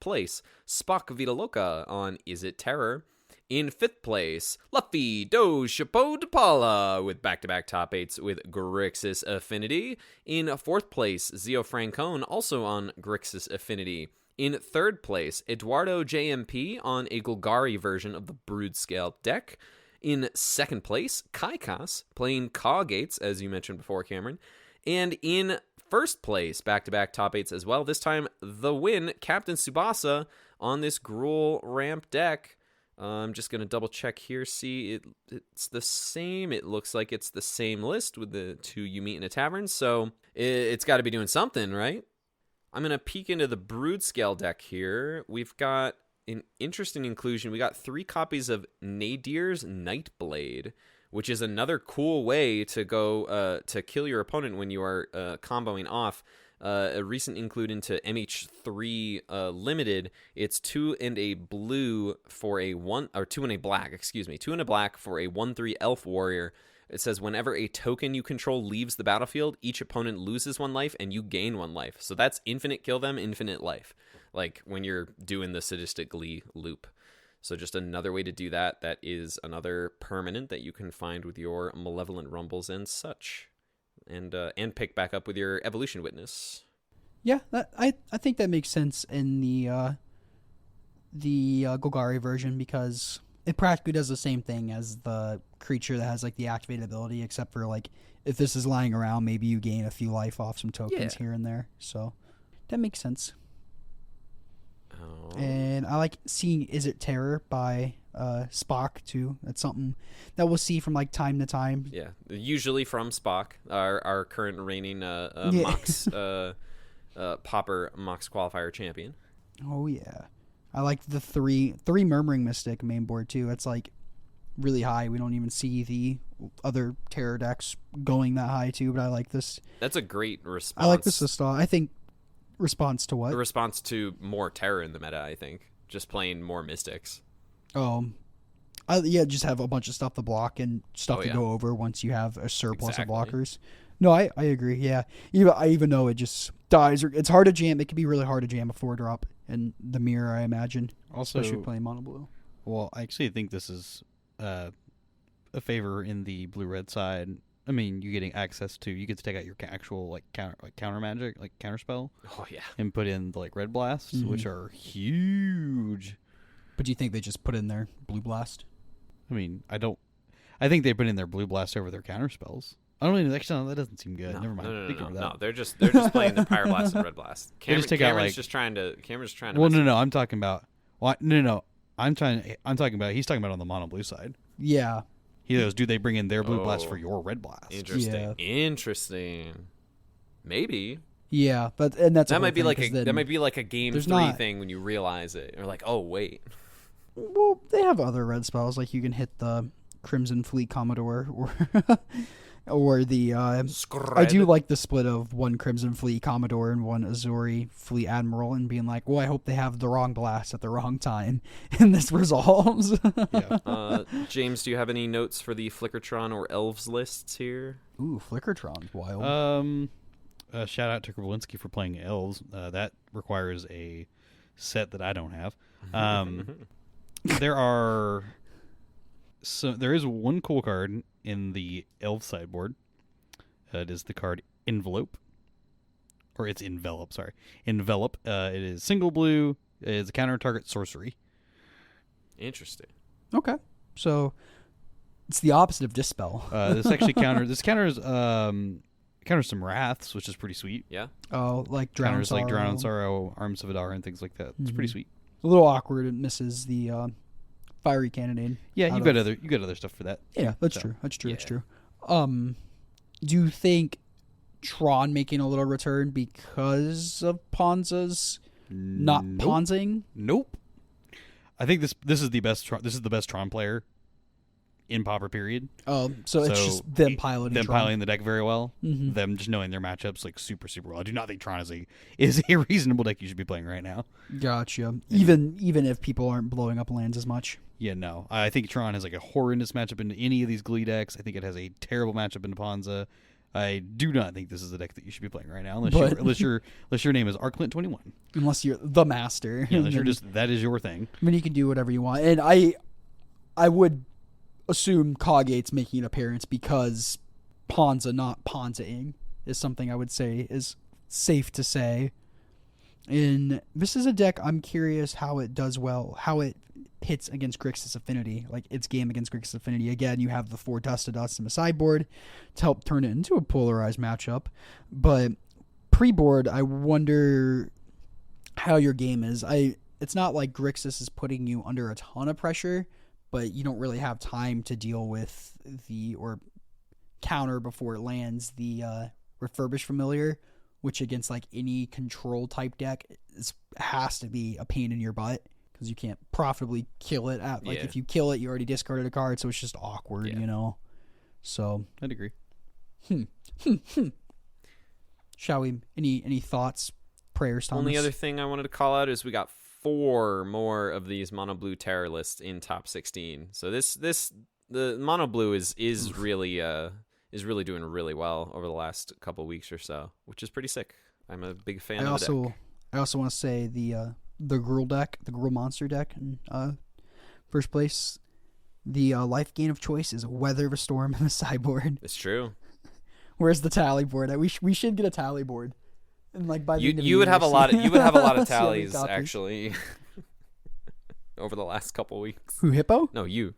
place, Spock Vitaloka on Is It Terror. In 5th place, Luffy Do Chapeau de Paula with back-to-back top 8s with Grixis Affinity. In 4th place, Zio Francone also on Grixis Affinity. In 3rd place, Eduardo JMP on a Golgari version of the Brood Scale deck. In 2nd place, Kaikas playing Coggates, as you mentioned before, Cameron. And in 1st place, back-to-back top 8s as well. This time, the win, Captain Tsubasa on this Gruul ramp deck. I'm just going to double check here, see it's the same. It looks like it's the same list with the 2 you meet in a tavern, so it's got to be doing something, right? I'm going to peek into the Brood Scale deck here. We've got an interesting inclusion. We got 3 copies of Nadir's Nightblade, which is another cool way to go to kill your opponent when you are comboing off a recent include into MH3 Limited. It's 2 and a blue for a 1, or 2 and a black, 2 and a black for a 1/3 elf warrior. It says whenever a token you control leaves the battlefield, each opponent loses 1 life and you gain 1 life. So that's infinite kill them, infinite life. Like when you're doing the sadistic glee loop. So just another way to do that. That is another permanent that you can find with your Malevolent Rumbles and such. And pick back up with your Evolution Witness. Yeah, I think that makes sense in the Golgari version, because it practically does the same thing as the creature that has like the activated ability, except for like if this is lying around, maybe you gain a few life off some tokens here and there. So that makes sense. Oh. And I like seeing Is It Terror by Spock too. That's something that we'll see from like time to time. Yeah, usually from Spock, our current reigning Mox Pauper Mox qualifier champion. Oh yeah, I like the three Murmuring Mystic main board too. It's like really high. We don't even see the other terror decks going that high too. But I like this. That's a great response. I like this style. I think response to what? The response to more terror in the meta. I think just playing more Mystics. Just have a bunch of stuff to block and stuff to go over once you have a surplus of blockers. No, I agree. Yeah, I even know it just dies. It's hard to jam. It can be really hard to jam a 4-drop in the mirror, I imagine. Also, especially playing mono blue. Well, I actually think this is a favor in the blue-red side. I mean, you getting access to, you get to take out your actual counter magic, like counter spell. Oh yeah, and put in the red blasts, which are huge. But do you think they just put in their blue blast? I mean, I think they put in their blue blast over their counter spells. I don't even actually. No, that doesn't seem good. Never mind. No. They're just playing the Pyre Blast and Red Blast. Cameron's trying to. Well, no. I'm talking about. Well, no. I'm talking about. He's talking about on the mono blue side. Yeah. He goes, do they bring in their blue blast for your red blast? Interesting. Maybe. Yeah, but that might be like a game 3 thing when you realize it. Or like, oh wait. Well, they have other red spells, like you can hit the Crimson Fleet Commodore or the I do like the split of 1 Crimson Fleet Commodore and 1 Azuri Fleet Admiral, and being like, well, I hope they have the wrong blast at the wrong time and this resolves. Yeah. James, do you have any notes for the Flickertron or Elves lists here? Ooh, Flickertron's wild. Shout out to Krablinsky for playing Elves. That requires a set that I don't have. There is 1 cool card in the Elf sideboard. It is the card Envelope. Or it's Envelop, sorry. Envelop. It is single blue. It is a counter target sorcery. Interesting. Okay. So it's the opposite of Dispel. This counters some Wraths, which is pretty sweet. Yeah. Oh, like Drown Sorrow. Like Drown Sorrow, Arms of Adar, and things like that. It's pretty sweet. A little awkward. It misses the Fiery Cannonade. Yeah, you got other stuff for that. Yeah, that's true. That's true. Do you think Tron making a little return because of Ponza's not Ponzing? Nope. I think this is the best. This is the best Tron player in Pauper period. Oh, so it's just them piloting the deck very well. Mm-hmm. Them just knowing their matchups like super well. I do not think Tron is a reasonable deck you should be playing right now. Gotcha. Even if people aren't blowing up lands as much. Yeah, no. I think Tron has like a horrendous matchup into any of these Glee decks. I think it has a terrible matchup into Ponza. I do not think this is a deck that you should be playing right now, unless your name is Arclint21. Unless you're the master. Yeah, unless you're that is your thing. I mean, you can do whatever you want, and I would assume Coggate's making an appearance because Ponza not Ponzaing is something I would say is safe to say. And this is a deck I'm curious how it does well, how it hits against Grixis Affinity, like its game against Grixis Affinity. Again, you have the 4 Dust to Dust in the sideboard to help turn it into a polarized matchup. But pre-board, I wonder how your game is. It's not like Grixis is putting you under a ton of pressure, but you don't really have time to deal with or counter before it lands the Refurbished Familiar, which against like any control type deck has to be a pain in your butt because you can't profitably kill it. If you kill it, you already discarded a card, so it's just awkward, you know? So I'd agree. Shall we? Any thoughts, prayers, Thomas? Only other thing I wanted to call out is we got 4 more of these mono blue terror lists in top 16. So the mono blue is really doing really well over the last couple weeks or so, which is pretty sick. I'm a big fan of the deck. I also want to say the Gruul deck, the Gruul monster deck, in first place. The life gain of choice is Weather of a Storm in the sideboard. It's true. Where's the tally board? We should get a tally board. And like by the end of the you would year, have a lot of see how many tallies copies. actually over the last couple weeks. Who, Hippo? No, you.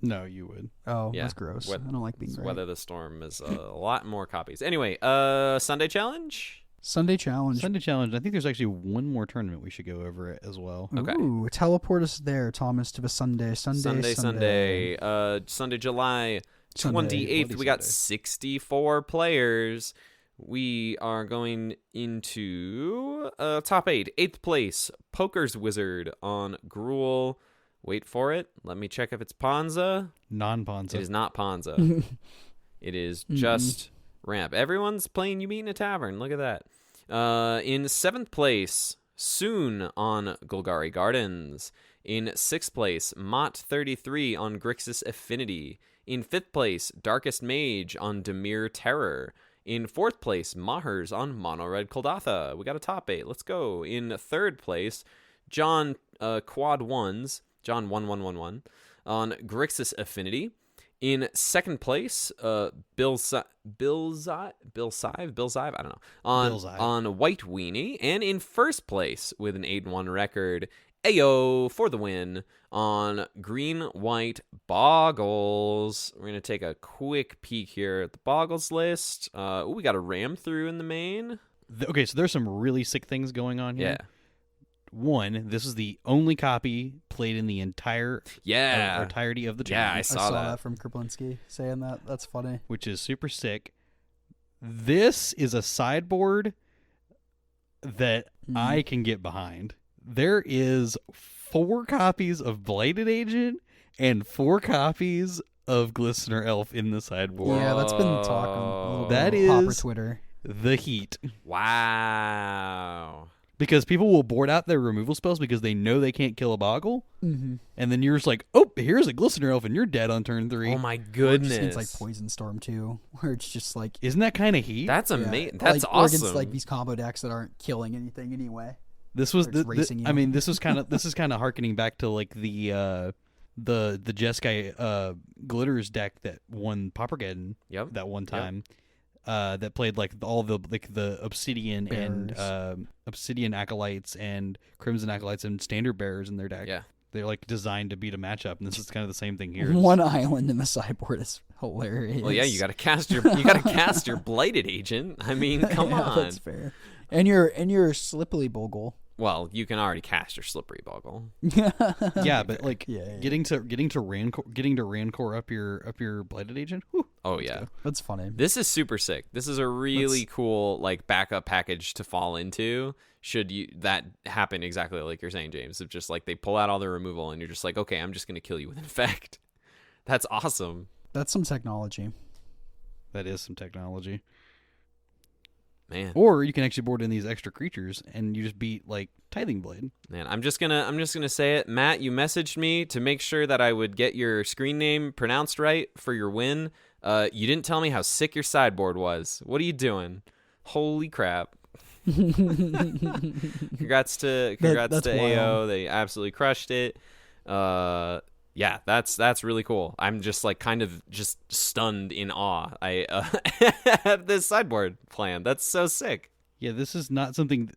No, you would. Oh, Yeah. that's gross. I don't like being right. Weather the Storm is a lot more copies. Anyway, Sunday challenge. Sunday challenge. Sunday challenge. I think there's actually one more tournament we should go over it as well. Okay. Ooh, teleport us there, Thomas, to the Sunday, Sunday, July 28th. We got 64 players. We are going into top 8. 8th place, Poker's Wizard on Gruul. Wait for it. Let me check if it's Ponza. Non-Ponza. It is not Ponza. It is just Ramp. Everyone's playing You Meet in a Tavern. Look at that. In 7th place, Soon on Golgari Gardens. In 6th place, Mott33 on Grixis Affinity. In 5th place, Darkest Mage on Dimir Terror. In 4th place, Mahers on Mono Red Koldatha. We got a top 8. Let's go. In 3rd place, John Quad Ones, John 1111 on Grixis Affinity. In 2nd place, Bill Sive, I don't know, on White Weenie. And in 1st place with an 8-1 record, Ayo for the win on Green White Boggles. We're going to take a quick peek here at the Boggles list. We got a Ram through in the main. Okay, so there's some really sick things going on here. Yeah. One, this is the only copy played in the entirety of the tournament. Yeah, I saw that from Kruplinski saying that. That's funny. Which is super sick. This is a sideboard that I can get behind. There is 4 copies of Blighted Agent and 4 copies of Glistener Elf in the sideboard. Yeah, that's been talk on a little bit That of Pauper is Twitter. The heat. Wow. Because people will board out their removal spells because they know they can't kill a Boggle. Mm-hmm. And then you're just like, oh, here's a Glistener Elf and you're dead on turn 3. Oh my goodness. It's like Poison Storm too, where it's just like... Isn't that kind of heat? That's yeah, amazing. That's like, or awesome. against like these combo decks that aren't killing anything anyway. This was racing you. I mean, this is kind of harkening back to like the Jeskai Glitters deck that won Paupergeddon that one time. That played like all the Obsidian Bearers. and Obsidian Acolytes and Crimson Acolytes and Standard Bearers in their deck. Yeah. They're like designed to beat a matchup, and this is kind of the same thing here. One island in the sideboard is hilarious. Well, yeah, you got to cast your Blighted Agent. I mean, come on. That's fair. And your Slippery Bogle. Well, you can already cast your Slippery Boggle. Yeah, but like Yeah. getting to Rancor up your Blighted Agent. Whew. Oh yeah, That's funny. this is super sick. This is a really cool like backup package to fall into. Should you that happen exactly like you're saying, James? Of just like they pull out all the removal and you're just like, okay, I'm just gonna kill you with Infect. That's awesome. That's some technology. That is some technology. Man. Or you can actually board in these extra creatures and you just beat like Tithing Blade. Man, I'm just gonna say it. Matt, you messaged me to make sure that I would get your screen name pronounced right for your win. You didn't tell me how sick your sideboard was. What are you doing? Holy crap. Congrats to AO. wild. They absolutely crushed it. Yeah, that's really cool. I'm just like kind of just stunned in awe. I have this sideboard plan. That's so sick. Yeah, this is not something.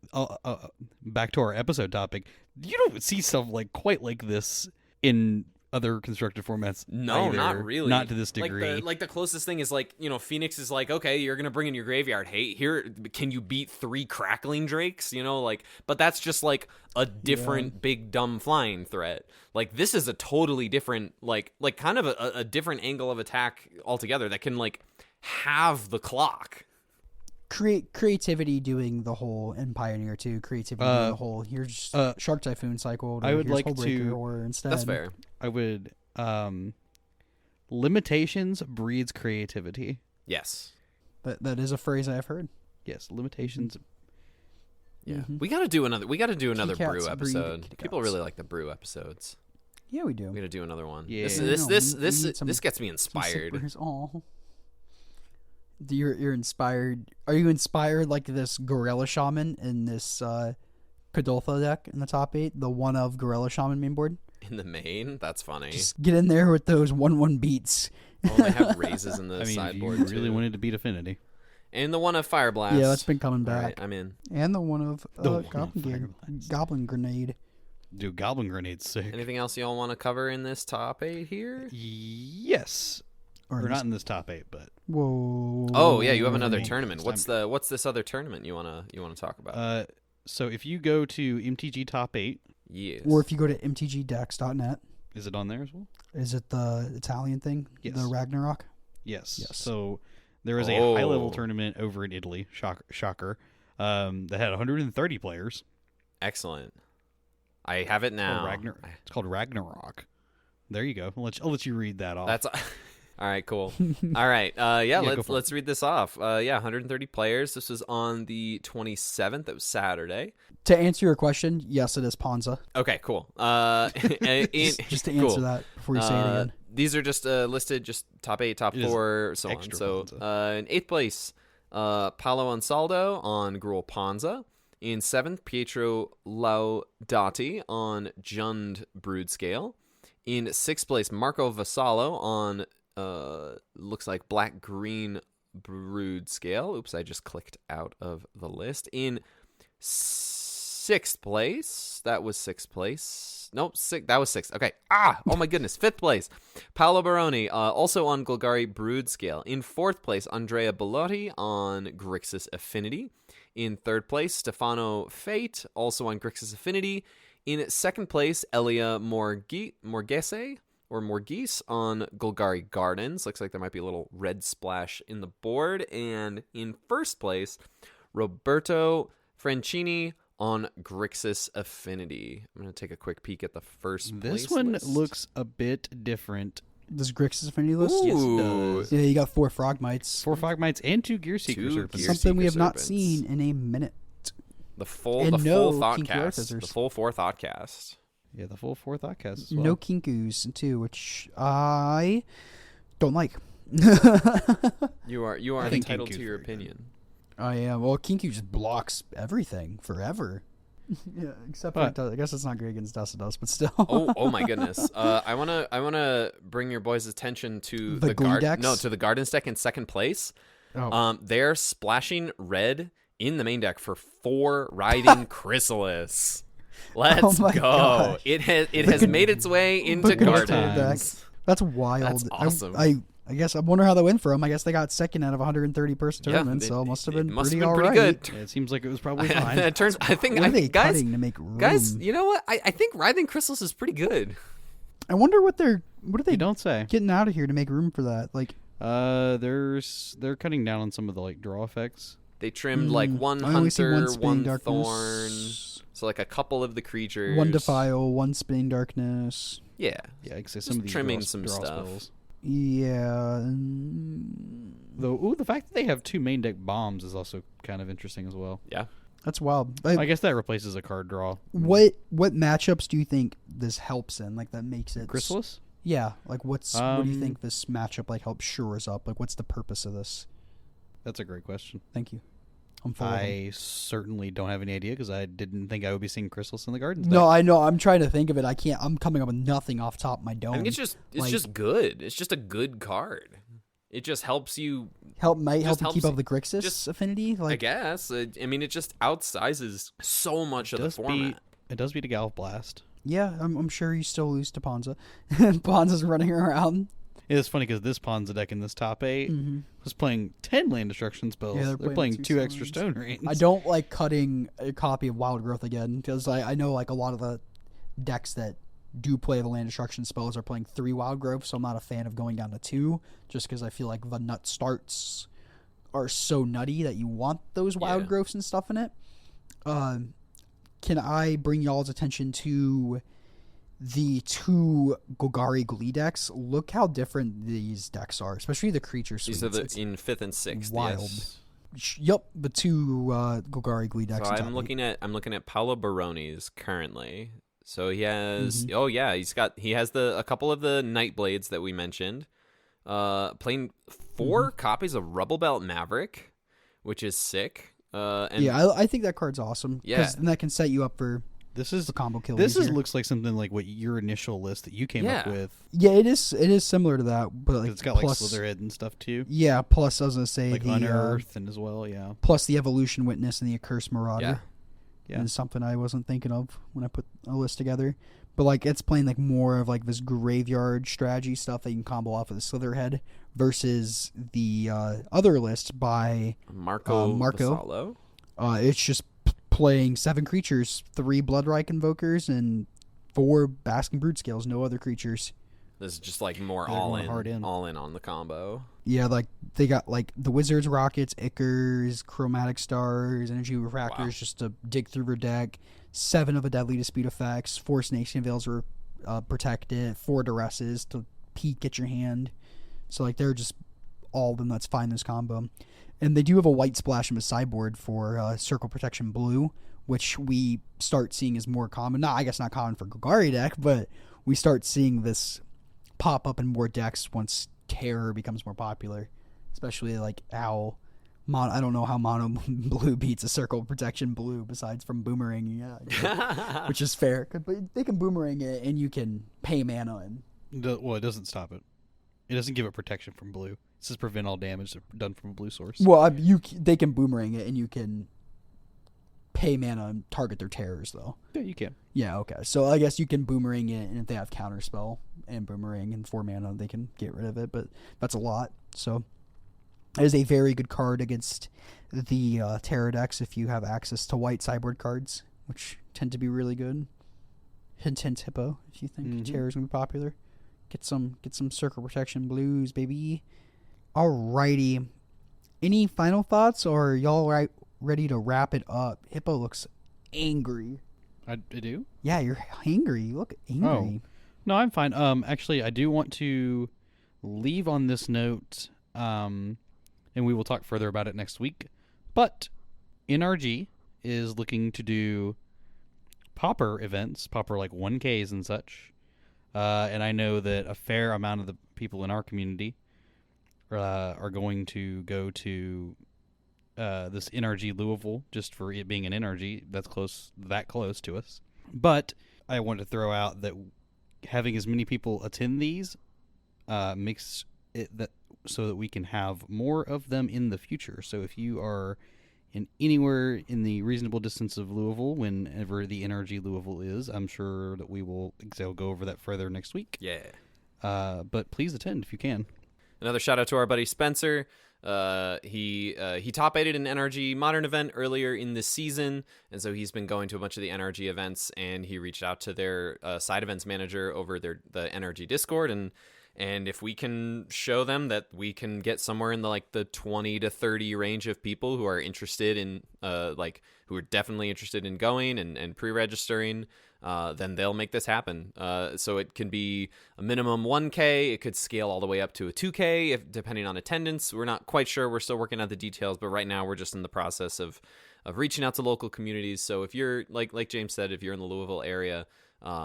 Back to our episode topic. You don't see stuff like quite like this in other constructed formats. No, either. not really. Not to this degree. Like the closest thing is like, you know, Phoenix is like, okay, you're gonna bring in your graveyard. Hey, here, can you beat 3 Crackling Drakes? You know, like, but that's just like a different big dumb flying threat. Like this is a totally different, like kind of a different angle of attack altogether that can like have the clock. Creativity doing the whole, and Pioneer too. Creativity doing the whole. Here's Shark Typhoon cycle. I would here's like Hullbreaker, to. Or instead, That's fair. I would. Limitations breeds creativity. Yes. That is a phrase I've heard. Yes, limitations. Yeah, Mhm. we got to do another Kitty brew cats breed episode. kitty People cats. really like the brew episodes. Yeah, we do. We got to do another one. Yeah. This Yeah, this no, this we this, need some- this gets me Some inspired. sippers. Aw. You're inspired. Are you inspired like this Gorilla Shaman in this Kadoltha deck in the top 8? The one of Gorilla Shaman main board? In the main, that's funny. Just get in there with those 1/1 beats. Oh, they have raises in the I mean, if sideboard you too. really wanted to beat Affinity. And the one of Fire Blast. Yeah, that's been coming All back. right, I'm in. And the one of The one of Goblin, Fireblast. Goblin Grenade. Dude, Goblin Grenade's sick. Anything else y'all want to cover in this top 8 here? Yes. Or Or not in this top 8, but Whoa. Oh yeah, you have another Grenade. tournament. What's this other tournament you wanna talk about? so if you go to MTG top 8, Yes. Or if you go to mtgdex.net, is it on there as well? is it the Italian thing? Yes. The Ragnarok? Yes. Yes. So there is a Oh. high-level tournament over in Italy, shocker, that had 130 players. Excellent. I have it now. It's called Ragnarok. There you go. I'll let you read that off. That's all right. Cool. All right. Yeah. go for Let's read this off. Yeah. 130 players. This was on the 27th. That was Saturday. To answer your question, yes, it is Ponza. Okay. Cool. Just to answer that before you say it again. These are just listed, just top 8, top It is 4, so on. extra So Ponza. in 8th place, Paolo Ansaldo on Gruel Ponza. In 7th, Pietro Laudati on Jund Brood Scale. In 6th place, Marco Vassallo on looks like Black Green Brood Scale. Oops, I just clicked out of the list. In 6th place, that was 6th place. Nope, that was 6th. Okay. Oh my goodness. 5th place, Paolo Baroni, also on Golgari Brood Scale. In 4th place, Andrea Bellotti on Grixis Affinity. In 3rd place, Stefano Fate, also on Grixis Affinity. In 2nd place, Elia Morgese on Golgari Gardens. Looks like there might be a little red splash in the board. And in 1st place, Roberto Francini on Grixis Affinity. I'm going to take a quick peek at the first place This one list. looks a bit different. Does Grixis Affinity list? Ooh. Yes, it does. Yeah, you got 4 Frogmites. 4 Fogmites and 2 Gear Seeker 2 Serpents. Gear Something we Seeker have not Serpents. seen in a minute. The full And no Thoughtcast. Kinky Artificers. The full 4 Thoughtcast. Yeah, the full 4 Thoughtcast as well. No Kinkus, too, which I don't like. You are I think entitled Kinku's to your very good. opinion. I am. Well, Kinku just blocks everything forever. Yeah, except for But- I guess it's not great against Dust, but still. Oh my goodness. I wanna bring your boys' attention to The Glue decks? to the Gardens deck in 2nd place. Oh. They're splashing red in the main deck for 4 Riding Chrysalis. Let's Oh my go. gosh. It has made its way into Look at this Gardens. deck. That's wild. That's awesome. I guess I wonder how that went for them. I guess they got second out of 130 person Yeah, tournament, so it must have been pretty all pretty right. good. Yeah, it seems like it was probably fine. It turns. I think. What I are they think guys, cutting to make room? guys, you know what? I think Writhing Crystals is pretty good. I wonder what are You they don't say. getting out of here to make room for that? Like, They're cutting down on some of the like draw effects. They trimmed like one I only see Hunter, one Spinning one Thorn, Darkness, so like a couple of the creatures. one Defile, one Spinning Darkness. Yeah. Yeah, I say Just some of these trimming draw, some draw stuff. spells. Yeah. Though, the fact that they have 2 main deck bombs is also kind of interesting as well. Yeah. That's wild. I guess that replaces a card draw. What matchups do you think this helps in? Like that makes it Chrysalis? Yeah. Like what do you think this matchup like helps shores up? Like what's the purpose of this? That's a great question. Thank you. I'm full of them. I certainly don't have any idea because I didn't think I would be seeing Chrysalis in the Gardens. No, deck. I know. I'm trying to think of it. I can't. I'm coming up with nothing off top of my dome. I think it's like- just good. It's just a good card. It just helps you. help you just keep helps- up the Grixis just- affinity. I Like guess. I mean, it just outsizes so much of the format. It does beat a Galv Blast. yeah, I'm sure you still lose to Ponza. Ponza's running around. It's funny because this Ponza deck in this top 8 was playing 10 land destruction spells. Yeah, they're playing 2 2 extra stones. stone rains. I don't like cutting a copy of Wild Growth again because I know like a lot of the decks that do play the land destruction spells are playing 3 Wild Growth, so I'm not a fan of going down to 2 just because I feel like the nut starts are so nutty that you want those Wild Yeah. Growths and stuff in it. Can I bring y'all's attention to the 2 Golgari Glee decks? Look how different these decks are, especially the creature suites. These are It's in 5th and 6th. wild. Yes. Yep, the two Golgari Glee decks. So in I'm top looking at Paolo Baroni's currently. So he has Mm-hmm. he has a couple of the Nightblades that we mentioned. Playing 4 copies of Rubble Belt Maverick, which is sick. And yeah, I think that card's awesome. Yeah. Because then that can set you up for This is the combo kill. This easier. looks like something like what your initial list that you came up Yeah. with. Yeah, it is. It is similar to that, but like It's got plus, like Slitherhead and stuff too. Yeah, plus I was gonna say Like the Unearth and as well, yeah. plus the Evolution Witness and the Accursed Marauder. Yeah. And something I wasn't thinking of when I put a list together. But like it's playing like more of like this graveyard strategy stuff that you can combo off of the Slitherhead versus the other list by Marco. Marco. It's just playing 7 creatures, 3 Bloodrike Invokers, and 4 Basking Brute Scales. No other creatures. This is just like more They're all going in, hard in. all in on the combo. Yeah, like they got like the Wizards, Rockets, Ickers, Chromatic Stars, Energy Refractors just to dig through your deck. 7 of a Deadly Dispute effects, 4 Snakeskin Veils are protected, 4 Duresses to peek at your hand. So like they're just all of them that's fine this combo. And they do have a white splash in the sideboard for Circle Protection Blue, which we start seeing as more common. I guess not common for Golgari deck, but we start seeing this pop up in more decks once Terror becomes more popular, especially like how I don't know how mono blue beats a Circle Protection Blue besides from boomeranging it, which is fair. But they can boomerang it and you can pay mana and Well, it doesn't stop it. It doesn't give it protection from blue. It says prevent all damage done from a blue source. well they can boomerang it and you can pay mana and target their terrors though. Yeah, you can. Yeah, okay. So I guess you can boomerang it, and if they have counterspell and boomerang and 4 mana, they can get rid of it, but that's a lot. So it is a very good card against the Terror decks if you have access to white sideboard cards, which tend to be really good. Hint, hint, Hippo, if you think Terror is going to be popular. Get some Circle Protection Blues, baby. Alrighty. Any final thoughts, or are y'all ready to wrap it up? Hippo looks angry. I do? Yeah, you're angry. You look angry. No, I'm fine. Actually, I do want to leave on this note, and we will talk further about it next week. But NRG is looking to do Pauper events, Pauper like 1Ks and such. And I know that a fair amount of the people in our community are going to go to this NRG Louisville just for it being an NRG that's that close to us. But I want to throw out that having as many people attend these makes it that so that we can have more of them in the future. So if you are anywhere in the reasonable distance of Louisville, whenever the NRG Louisville is, I'm sure that we will go over that further next week. Yeah. But please attend if you can. Another shout out to our buddy Spencer. He top aided an NRG Modern event earlier in this season, and so he's been going to a bunch of the NRG events, and he reached out to their side events manager over the NRG Discord, and if we can show them that we can get somewhere in the 20 to 30 range of people who are interested in who are definitely interested in going and pre-registering, then they'll make this happen. So it can be a minimum 1K. It could scale all the way up to a 2K, depending on attendance. We're not quite sure. We're still working out the details, but right now we're just in the process of reaching out to local communities. So if you're, like James said, if you're in the Louisville area,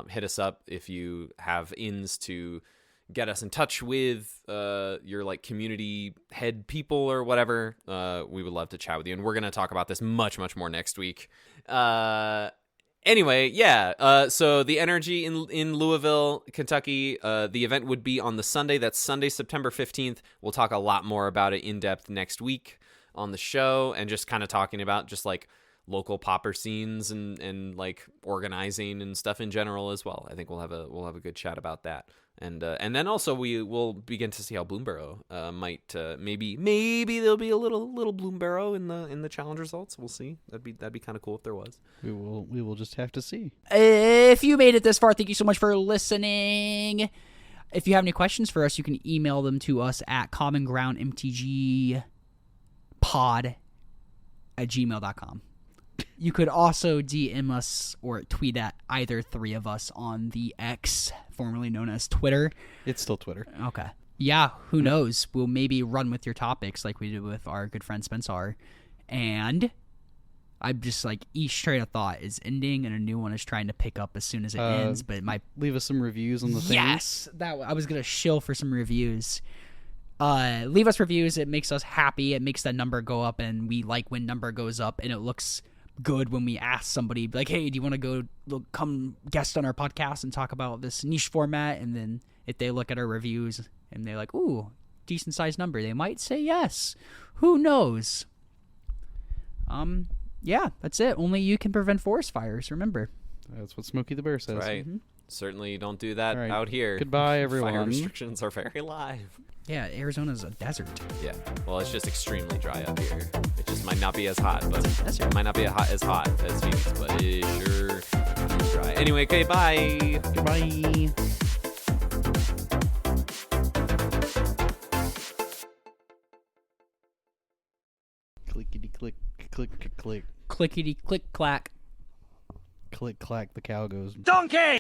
hit us up. If you have ins to get us in touch with your community head people or whatever, we would love to chat with you. And we're going to talk about this much, much more next week. Anyway, yeah. So the NRG in Louisville, Kentucky, the event would be on the Sunday. That's Sunday, September 15th. We'll talk a lot more about it in depth next week on the show, and just kind of talking about just local Pauper scenes and organizing and stuff in general as well. I think we'll have a good chat about that. And then also we will begin to see how Bloomburrow might maybe there'll be a little Bloomburrow in the challenge results. We'll see. That'd be kind of cool if there was. We will just have to see. If you made it this far, thank you so much for listening. If you have any questions for us, you can email them to us at commongroundmtgpod@gmail.com. You could also DM us or tweet at either 3 of us on the X, formerly known as Twitter. It's still Twitter. Okay. Yeah, who knows? We'll maybe run with your topics like we did with our good friend Spencer. And I'm just like, each train of thought is ending and a new one is trying to pick up as soon as it ends. But leave us some reviews on the thing. Yes, I was gonna shill for some reviews. Leave us reviews. It makes us happy. It makes that number go up, and we like when number goes up, and it looks good when we ask somebody like, hey, do you want to come guest on our podcast and talk about this niche format? And then if they look at our reviews and they're like, ooh, decent sized number, they might say yes. Who knows? Yeah, that's it. Only you can prevent forest fires, remember. That's what Smokey the Bear says. Right. Mm-hmm. Certainly don't do that out here. Goodbye, everyone. Fire restrictions are very live. Yeah, Arizona's a desert. Yeah. Well, it's just extremely dry up here. It just might not be as hot, but desert. it might not be as hot as Phoenix, but it sure is dry. Anyway, okay, bye. Goodbye. Clickety click, click click. Clickety click clack. Click clack, the cow goes. Donkey!